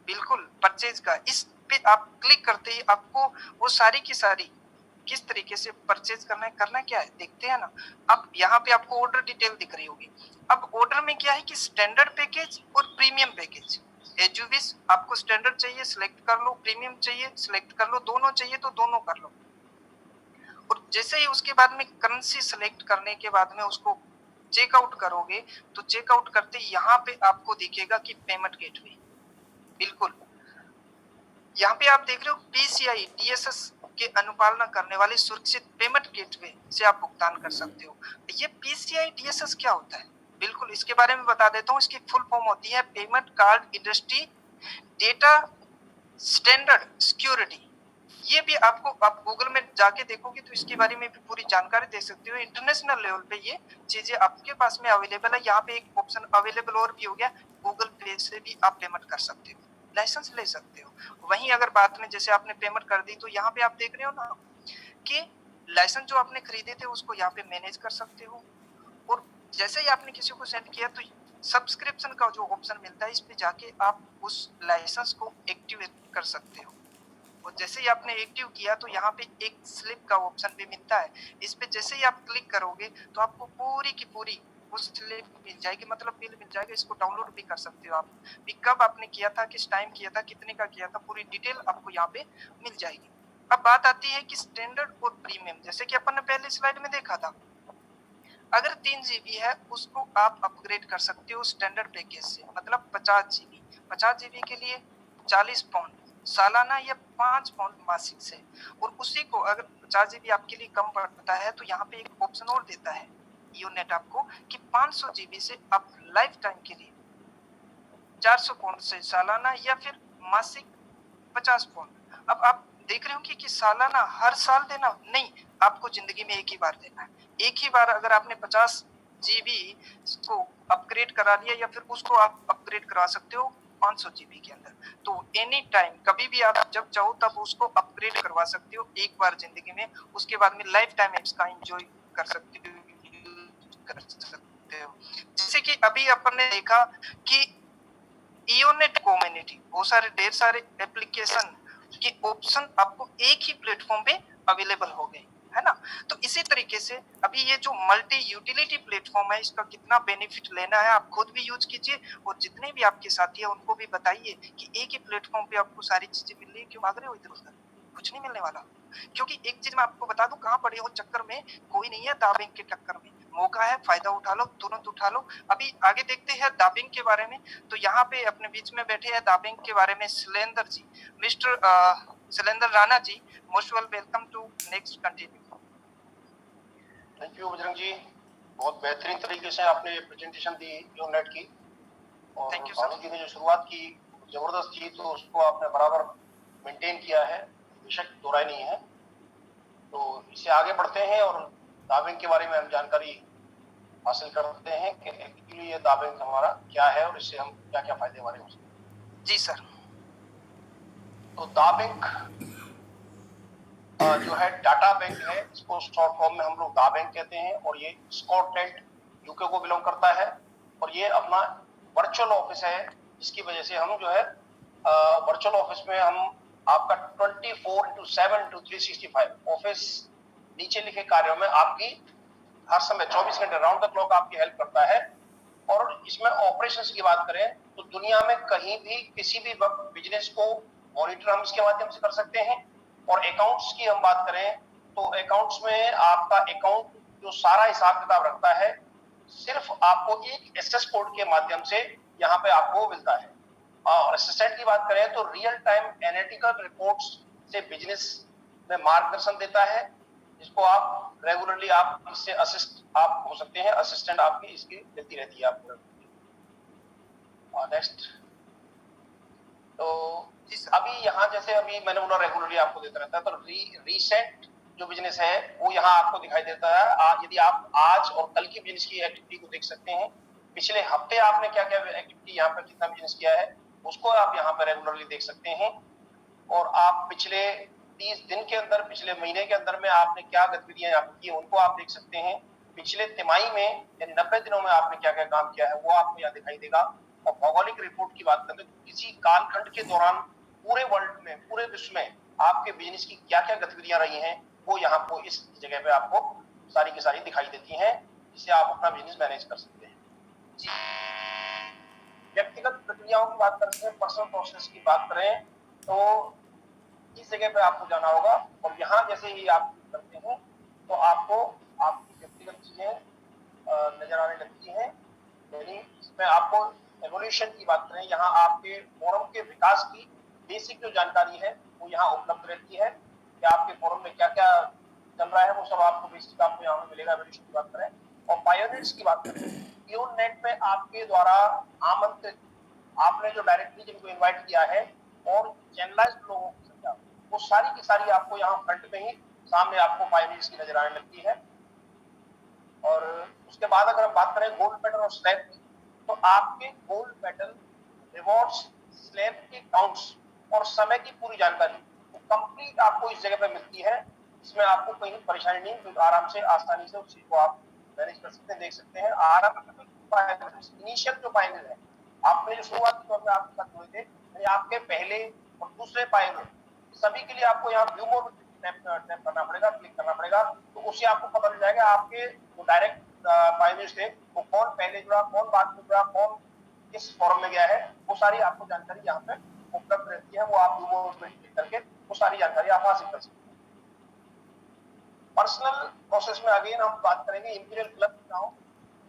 Speaker 2: बिल्कुल परचेज का। इस पे आप क्लिक करते ही आपको वो सारी की सारी किस तरीके से परचेज करना क्या है देखते हैं ना। अब यहाँ पे आपको ऑर्डर डिटेल दिख रही होगी। अब ऑर्डर में क्या है कि स्टैंडर्ड पैकेज और premium package, as you wish, आपको स्टैंडर्ड चाहिए सिलेक्ट कर लो, प्रीमियम चाहिए सिलेक्ट कर लो, दोनों चाहिए तो दोनों कर लो। और जैसे ही उसके बाद में करेंसी सिलेक्ट करने के बाद में उसको चेकआउट करोगे तो चेकआउट करते यहाँ पे आपको दिखेगा कि पेमेंट गेटवे, बिल्कुल यहाँ पे आप देख रहे हो PCI DSS के अनुपालना करने वाले सुरक्षित पेमेंट गेटवे से आप भुगतान कर सकते हो। ये PCI DSS क्या होता है, बिल्कुल इसके बारे में बता देता हूँ। इसकी फुल फॉर्म होती है payment card industry data standard security. ये भी आपको आप गूगल में जाके देखोगे तो इसके बारे में भी पूरी जानकारी दे सकते हो। इंटरनेशनल लेवल पे ये चीजें आपके पास में अवेलेबल है। यहाँ पे एक ऑप्शन अवेलेबल और भी हो गया, गूगल पे से भी आप पेमेंट कर सकते हो, लाइसेंस ले सकते हो। वहीं अगर बात में जैसे आपने पेमेंट कर दी तो यहाँ पे आप देख रहे हो ना कि लाइसेंस जो आपने खरीदे थे उसको यहाँ पे मैनेज कर सकते हो। और जैसे ही आपने किसी को सेंड किया तो सब्सक्रिप्शन का जो ऑप्शन मिलता है इस पे जाके आप उस लाइसेंस को एक्टिवेट कर सकते हो। और जैसे ही आपने एक्टिव किया तो यहाँ पे एक स्लिप का ऑप्शन भी मिलता है। इस पे जैसे ही आप क्लिक करोगे तो आपको पूरी की पूरी वो स्लिप मिल जाएगी, मतलब बिल मिल जाएगा। इसको डाउनलोड भी कर सकते हो आप, भी कब आपने किया था, किस टाइम किया था, कितने का किया था, पूरी डिटेल आपको यहाँ पे मिल जाएगी। अब बात आती है कि स्टैंडर्ड और प्रीमियम, जैसे कि अपन ने पहले स्लाइड में देखा था, अगर 3 जीबी है उसको आप अपग्रेड कर सकते हो स्टैंडर्ड पैकेज से, मतलब 50 जीबी। 50 जीबी के लिए 40 पाउंड सालाना या 5 पाउंड मासिक से। और उसी को अगर 50 जीबी आपके लिए कम पड़ता है तो यहाँ पे एक ऑप्शन और देता है यूनेट आपको कि 500 जीबी से आप लाइफ टाइम के लिए 400 पाउंड से सालाना या फिर मासिक 50 पाउंड। अब आप देख रहे होंगे कि सालाना हर साल देना नहीं, आपको जिंदगी में एक ही बार देना है। एक ही बार अगर आपने 50 जीबी को अपग्रेड करा लिया या फिर उसको आप अपग्रेड करा सकते हो 500 जीबी के अंदर, तो एनी टाइम कभी भी आप जब चाहो तब उसको अपग्रेड करवा सकते हो एक बार जिंदगी में। उसके बाद में लाइफ टाइम इसका एंजॉय कर सकते हो। जैसे कि अभी अपन ने देखा कि इयोनेट कम्युनिटी, बहुत सारे ढेर सारे एप्लीकेशन के ऑप्शन आपको एक ही प्लेटफॉर्म पे अवेलेबल हो गए, है ना। तो इसी तरीके से अभी ये जो मल्टी यूटिलिटी प्लेटफॉर्म है इसका कितना बेनिफिट लेना है आप खुद भी यूज कीजिए और जितने भी आपके साथी है उनको भी बताइए कि एक ही प्लेटफॉर्म पे आपको सारी चीजें मिल रही है, क्यों भाग रहे हो इधर उधर, कुछ नहीं मिलने वाला। क्योंकि एक चीज मैं आपको बता दूं, कहां पड़े हो चक्कर में, कोई नहीं है दाबिंग के टक्कर में। मौका है, फायदा उठा लो, तुरंत उठा लो। अभी आगे देखते हैं दाबिंग के बारे में। तो यहाँ पे अपने बीच में बैठे हैं दाबिंग के बारे में Shailendra ji, mister Shailendra Rana ji, most welcome to next continue.
Speaker 3: Thank you Bajrang ji, बहुत बेहतरीन तरीके से आपने प्रेजेंटेशन दी यूनेट की। और
Speaker 2: थैंक यू
Speaker 3: भानु
Speaker 2: सर।
Speaker 3: जी ने जो शुरुआत की जबरदस्त थी, तो उसको आपने बराबर मेंटेन किया है, बेशक दो राय नहीं है। तो इससे आगे बढ़ते हैं और दाबिंग के बारे में हम जानकारी हासिल करते हैं कि एक्चुअली ये दाबिंग हमारा क्या है और इससे हम क्या क्या फायदे हमारे हो सकते हैं।
Speaker 2: जी सर।
Speaker 3: तो दाबिंग जो है डाटा बैंक है, इसको शॉर्ट फॉर्म में हम लोग दा बैंक कहते हैं। और ये स्कॉटलैंड यूके को बिलोंग करता है और ये अपना वर्चुअल ऑफिस है, जिसकी वजह से हम जो है वर्चुअल ऑफिस में हम आपका 24/7/365 ऑफिस नीचे लिखे कार्यों में आपकी हर समय 24 घंटे राउंड द क्लॉक आपकी हेल्प करता है। और इसमें ऑपरेशंस की बात करें तो दुनिया में कहीं भी किसी भी वक्त बिजनेस को मॉनिटर हम इसके माध्यम से कर सकते हैं। और अकाउंट्स की हम बात करें तो अकाउंट्स में आपका अकाउंट जो सारा हिसाब किताब रखता है, सिर्फ आपको एक एसएस कोड के माध्यम से यहाँ पे आपको मिलता है। और असिस्टेंट की बात करें तो रियल टाइम एनालिटिकल रिपोर्ट्स से बिजनेस में मार्गदर्शन देता है, जिसको आप रेगुलरली आप इससे असिस्ट आप हो सकते हैं, असिस्टेंट आपकी इसकी देती रहती है आपको। नेक्स्ट, तो अभी यहाँ जैसे अभी मैंने बोला रेगुलरली आपको देता रहता है, तो रीसेंट जो बिजनेस है वो यहाँ आपको दिखाई देता है। यदि आप आज और कल की बिजनेस की एक्टिविटी को देख सकते हैं, पिछले हफ्ते आपने क्या क्या एक्टिविटी यहाँ पर कितना बिजनेस किया है उसको आप यहाँ पर रेगुलरली देख सकते हैं। और आप पिछले 30 दिन के अंदर, पिछले महीने के अंदर में आपने क्या गतिविधियां यहाँ पर की उनको आप देख सकते हैं। पिछले तिमाही में यानी 90 दिनों में आपने क्या क्या काम किया है वो आपको यहाँ दिखाई देगा। और भौगोलिक रिपोर्ट की बात करें तो किसी कालखंड के दौरान पूरे वर्ल्ड में, पूरे विश्व में आपके बिजनेस की क्या क्या गतिविधियां रही हैं वो यहाँ को इस जगह पे आपको सारी की सारी दिखाई देती हैं, जिससे आप अपना बिजनेस मैनेज कर सकते हैं। व्यक्तिगत प्रक्रियाओं की बात करते हैं, पर्सनल प्रोसेस की बात करें तो इस जगह पे आपको जाना होगा। और यहाँ जैसे ही आप करते हैं तो आपको आपकी व्यक्तिगत चीजें नजर आने लगती हैं। यानी इसमें आपको एवोल्यूशन की बात करें, यहाँ आपके फोरम के विकास की बेसिक जो जानकारी है वो यहाँ उपलब्ध रहती है कि आपके फोरम में क्या क्या चल रहा है, वो सब आपको बेसिक आपको यहाँ पे मिलेगा। एवोल्यूशन की बात करें और पायोनियर्स की बात करें, यूनेट में आपके द्वारा आमंत्रित, आपने जो डायरेक्टली जिनको इन्वाइट किया है और चैनलाइज्ड लोगों की संख्या, वो सारी की सारी आपको यहाँ फ्रंट में ही सामने आपको पायोनियर्स की नजर आने लगती है। और उसके बाद अगर हम बात करें गोल्ड मेडल और स्लैब की, तो आपके गोल्ड मेडल, रिवॉर्ड्स, स्लैब के काउंट्स और समय की पूरी जानकारी तो कंप्लीट आपको इस जगह पे मिलती है। इसमें आपको कहीं परेशानी नहीं, तो आराम से आसानी से उस चीज को आप मैनेज कर सकते हैं। देख सकते हैं आराम इनिशियल जो पाइनल है, आपने जो शुरुआती तौर पे आपके साथ हुए थे, यानी आपके पहले और दूसरे पाइनल सभी के लिए आपको यहाँ व्यू मोड टैप करना पड़ेगा, क्लिक करना पड़ेगा, तो उससे आपको पता चल जाएगा आपके जो डायरेक्ट पाइनल्स थे वो कौन पहले जुड़ा, कौन बाद में जुड़ा, कौन किस फॉर्म में गया है, वो सारी आपको जानकारी यहाँ पे उपलब्ध रहती है। वो आप व्यू मोड में क्लिक करके वो सारी जानकारी आप हासिल कर सकते हैं। पर्सनल प्रोसेस में अगेन हम बात करेंगे इंपीरियल क्लब की नाउ।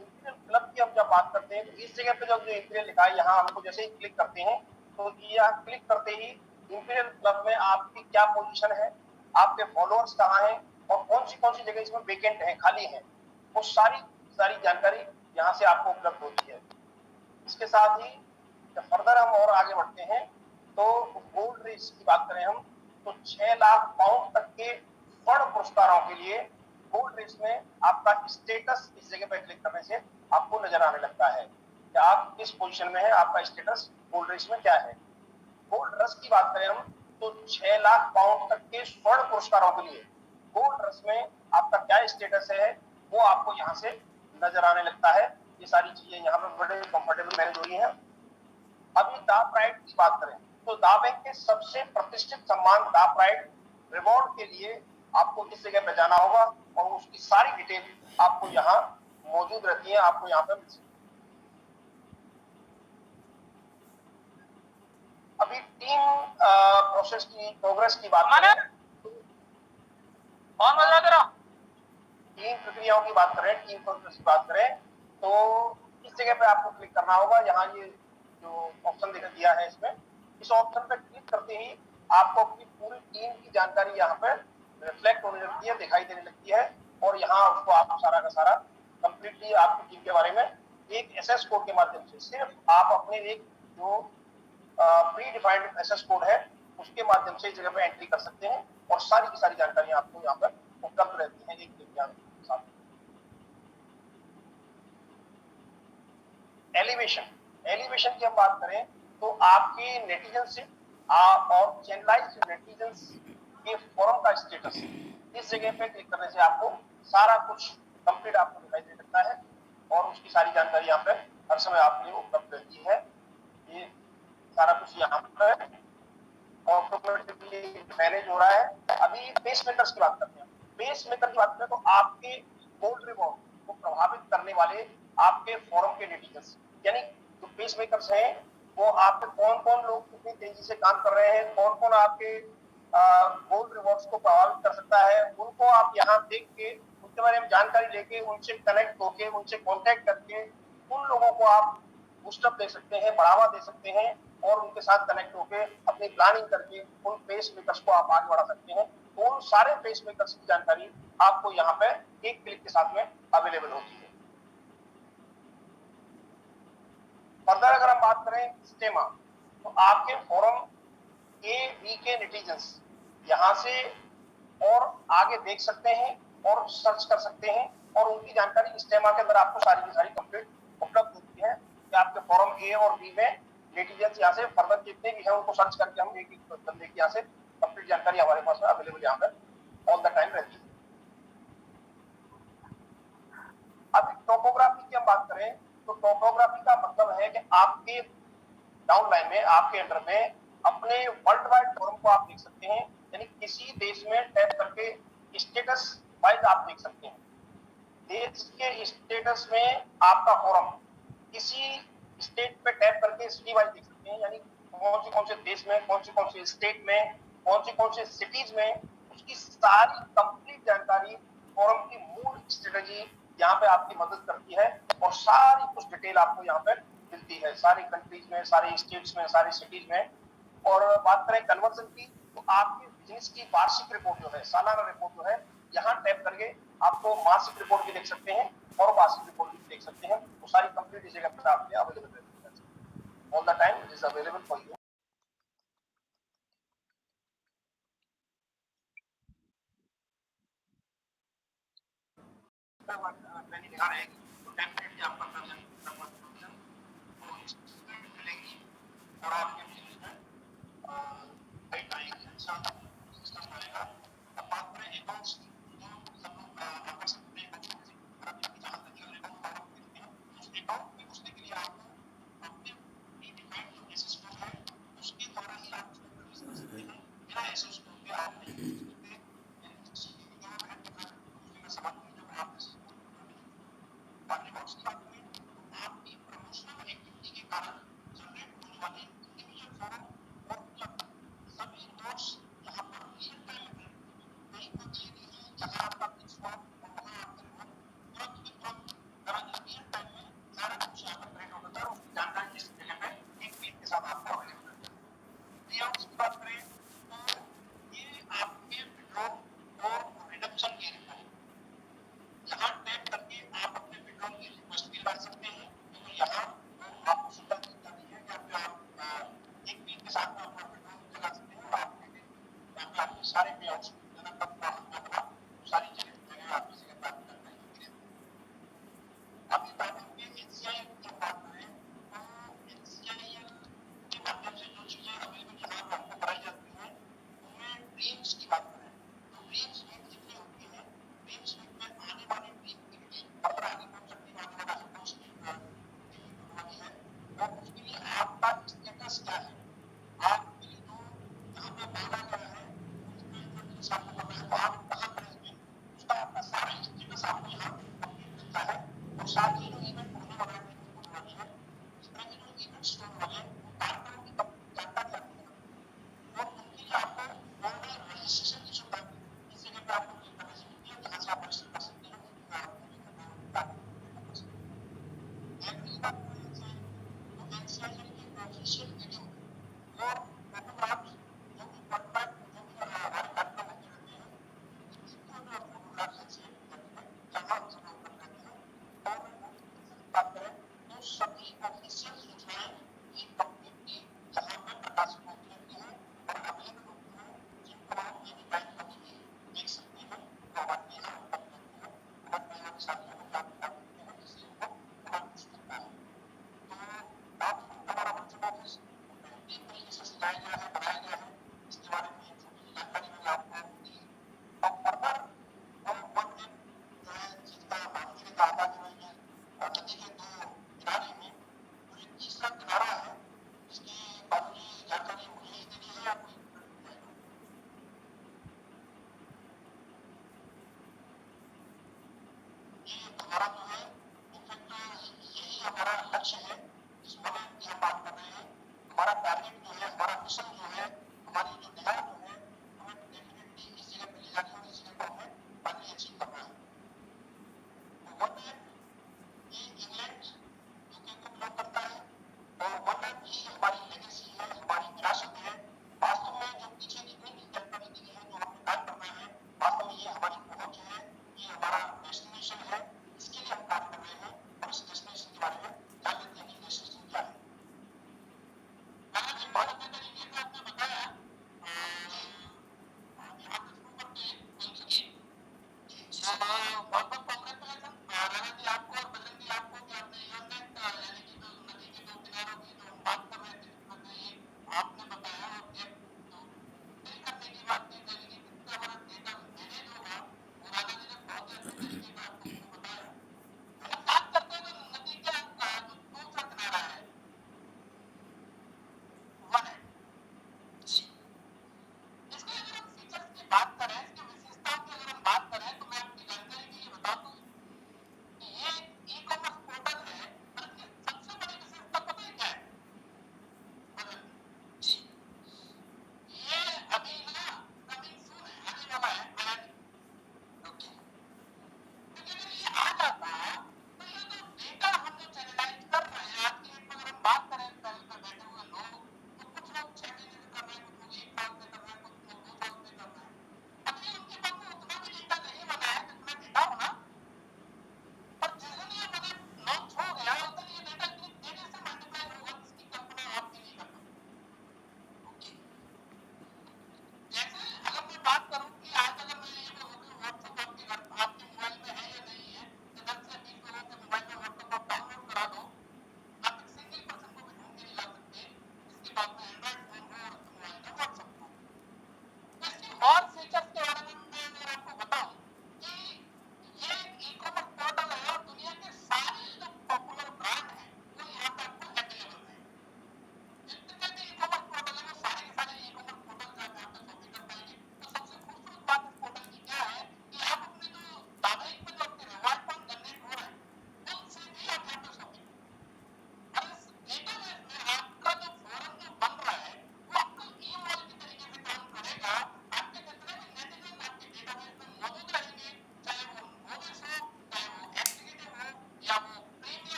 Speaker 3: इंपीरियल क्लब की हम जब बात करते हैं तो इस जगह पे जब जो इंपीरियल लिखा है यहाँ हमको जैसे ही क्लिक करते हैं तो यह क्लिक करते ही इंपीरियल क्लब में आपकी क्या पोजीशन है, आपके फॉलोअर्स कहाँ हैं और कौन सी जगह इसमें वेकेंट है, खाली है, वो सारी जानकारी यहाँ से आपको उपलब्ध होती है। इसके साथ ही जब फर्दर हम और आगे बढ़ते हैं तो गोल्ड रेस की बात करें हम तो 6 लाख पाउंड तक के स्वर्ण पुरस्कारों के लिए गोल्ड रेस में आपका स्टेटस इस जगह पर क्लिक करने से आपको नजर आने लगता है कि आप किस पोजीशन में है, आपका स्टेटस गोल्ड रेस में क्या है। गोल्ड रश की बात करें हम तो 6 लाख पाउंड तक के स्वर्ण पुरस्कारों के लिए गोल्ड रश में आपका क्या स्टेटस है वो आपको यहाँ से नजर आने लगता है। ये सारी चीजें यहाँ पे बड़े कंफर्टेबल मैनेज हो रही है। अभी दा प्राइड की बात करें तो दा बैंक के सबसे प्रतिष्ठित सम्मान दा प्राइड रिवॉर्ड के लिए आपको इस जगह पे जाना होगा और उसकी सारी डिटेल आपको यहाँ मौजूद रहती है, आपको यहाँ पे मिल सकती है। अभी टीम प्रोसेस की प्रोग्रेस की बात करें,
Speaker 1: कौन बोल रहा तेरा?
Speaker 3: टीम प्रक्रियाओं की बात करें, टीम प्रोसेस की बात करें तो इस जगह पे आपको क्लिक करना होगा। यहाँ ये जो ऑप्शन दिया है इसमें, इस ऑप्शन पे क्लिक करते ही आपको अपनी पूरी टीम की जानकारी यहाँ पे रिफ्लेक्ट होने लगती है, दिखाई देने लगती है और यहाँ उसको आप सारा का सारा कंप्लीटली आपकी टीम के बारे में एक एसएस कोड के माध्यम से सिर्फ आप अपने एक जो प्री डिफाइंड एसएस कोड है उसके माध्यम से इस जगह पे एंट्री कर सकते हैं और सारी की सारी जानकारी आपको यहाँ पर उपलब्ध रहती है एक क्लिक के साथ। एलिवेशन की हम बात करें तो आपके नेटिजनशिप और चैनलाइज्ड नेटिजन्स के फोरम का स्टेटस इस जगह पे क्लिक करने से आपको सारा कुछ कंप्लीट आपको दिखाई दे सकता है और उसकी सारी जानकारी यहाँ पे हर समय आपके लिए उपलब्ध रहती है। ये सारा कुछ यहाँ पर ऑटोमेटिकली मैनेज हो रहा है। अभी पेस मेकर्स की बात करते हैं। पेस मेकर की बात करें तो आपके गोल्ड रिवॉर्ड को प्रभावित करने वाले आपके फोरम के नेटिजन्स, यानी जो पेस मेकर्स हैं वो आपके कौन कौन लोग कितनी तेजी से काम कर रहे हैं, कौन कौन आपके गोल्ड रिवॉर्ड्स को प्रभावित कर सकता है, उनको आप यहाँ देख के उनके बारे में जानकारी लेके उनसे कनेक्ट होके उनसे कॉन्टेक्ट करके उन लोगों को आप बूस्टअप दे सकते हैं, बढ़ावा दे सकते हैं और उनके साथ कनेक्ट होकर अपनी प्लानिंग करके उन पेस मेकर्स को आप आगे बढ़ा सकते हैं। तो उन सारे पेस मेकर्स की जानकारी आपको यहाँ पे एक क्लिक के साथ में अवेलेबल होती है। फर्दर अगर हम बात करें स्टेमा तो आपके फोरम ए बी के नेटिजन्स यहाँ से और आगे देख सकते हैं और सर्च कर सकते हैं और उनकी जानकारी स्टेमा के अंदर आपको सारी की सारी कंप्लीट उपलब्ध होती है कि आपके फॉरम ए और बी में नेटिजन्स यहाँ से फर्दर जितने भी हैं उनको सर्च करके हम एक एक बंदे की यहाँ से कंप्लीट जानकारी हमारे पास अवेलेबल यहाँ पर ऑल द टाइम रहती है। अब टोपोग्राफी की हम बात करें तो टोपोग्राफी का मतलब है कि आपके डाउनलाइन में आपके अंडर में अपने वर्ल्ड वाइड फोरम को आप देख सकते हैं, यानी किसी देश में टैप करके स्टेटस वाइज आप देख सकते हैं। देश के स्टेटस में आपका फोरम किसी स्टेट पे टैप करके सिटी वाइज देख सकते हैं, यानी कौन से देश में कौन से स्टेट में कौन से सिटीज में उसकी सारी कंप्लीट जानकारी फोरम की मूल स्ट्रेटजी यहाँ पे आपकी मदद करती है और सारी कुछ डिटेल आपको यहाँ पे मिलती है सारी कंट्रीज में, सारे स्टेट्स में, सारी सिटीज में। और बात करें कन्वर्जन की तो आपके बिजनेस की वार्षिक रिपोर्ट जो है, सालाना रिपोर्ट जो है, यहाँ टैप करके आपको मासिक रिपोर्ट भी देख सकते हैं और वार्षिक रिपोर्ट भी देख सकते हैं। वो सारी कंप्लीट इस जगह पर आपके अवेलेबल रहती है all the time, it is available for you. और आपके बिजनेस में अच्छा सिस्टम बनेगा। अब बात करें अकाउंट्स सभी ऑफिशियल सूचनाएं की कम्युनिटी यहाँ पे प्रकाशित होती रहती है और अवेलेबल होती है, जिनको आप एनी टाइम कभी भी देख सकते हैं। तो हमारे यहाँ उपलब्ध रहती है, हमारे यहाँ के साथियों को क्या बता सकते हैं जिससे उनको हमारी पुस्तकता है। तो आप हमारा वर्चुअल ऑफिस बेहतरीन तरीके से सजाया गया है, बनाया गया है, इसके बारे में एक छोटी सी जानकारी मैंने आपको दी। अब फर्दर हम वन दिन जो है जिसका बाबूजी ने कहा था कि भाई ये नदी के दो किनारे में जो एक तीसरा किनारा है, इसकी बाबूजी जानकारी मुझे ही देनी है या कोई ये हमारा जो है इनफैक्ट यही हमारा लक्ष्य है जिस पर की हम बात कर रहे हैं। हमारा टारगेट जो है, हमारा मिशन जो है, हमारी जो डिजाइन जो है, हमें डेफिनेटली इस जगह पे ले जानी है और इस जगह को हमें फाइनली अचीव करना है। तो वन मैन ये इंग्लैंड यूके को बिलोंग करता है और वन मैन ही हमारी लेगेसी है, हमारी विरासत है। वास्तव में जो पीछे जितनी भी जानकारी दी है, जो हमने कार्य करना है, वास्तव में ये हमारी पहुंच है, ये हमारा डेस्टिनेशन है, इसके लिए हम कार्य कर रहे हैं और इस डेस्टिनेशन के बारे में जान लेते हैं कि डेस्टिनेशन क्या है। मैंने जिन बातों के तरीके से आपने बताया यहाँ पे शुरू करते हैं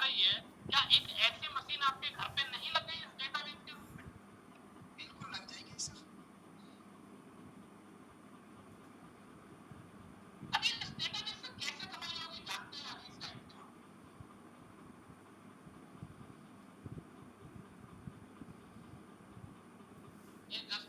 Speaker 1: रही है, क्या एक ऐसी मशीन आपके घर पे नहीं लग गई इस डेटाबेस के रूप में?
Speaker 2: बिल्कुल लग जाएगी सर।
Speaker 1: अभी इस डेटाबेस से कैसे कमाई होगी जानते हैं अभी इस टाइम पे आप? ये जस्ट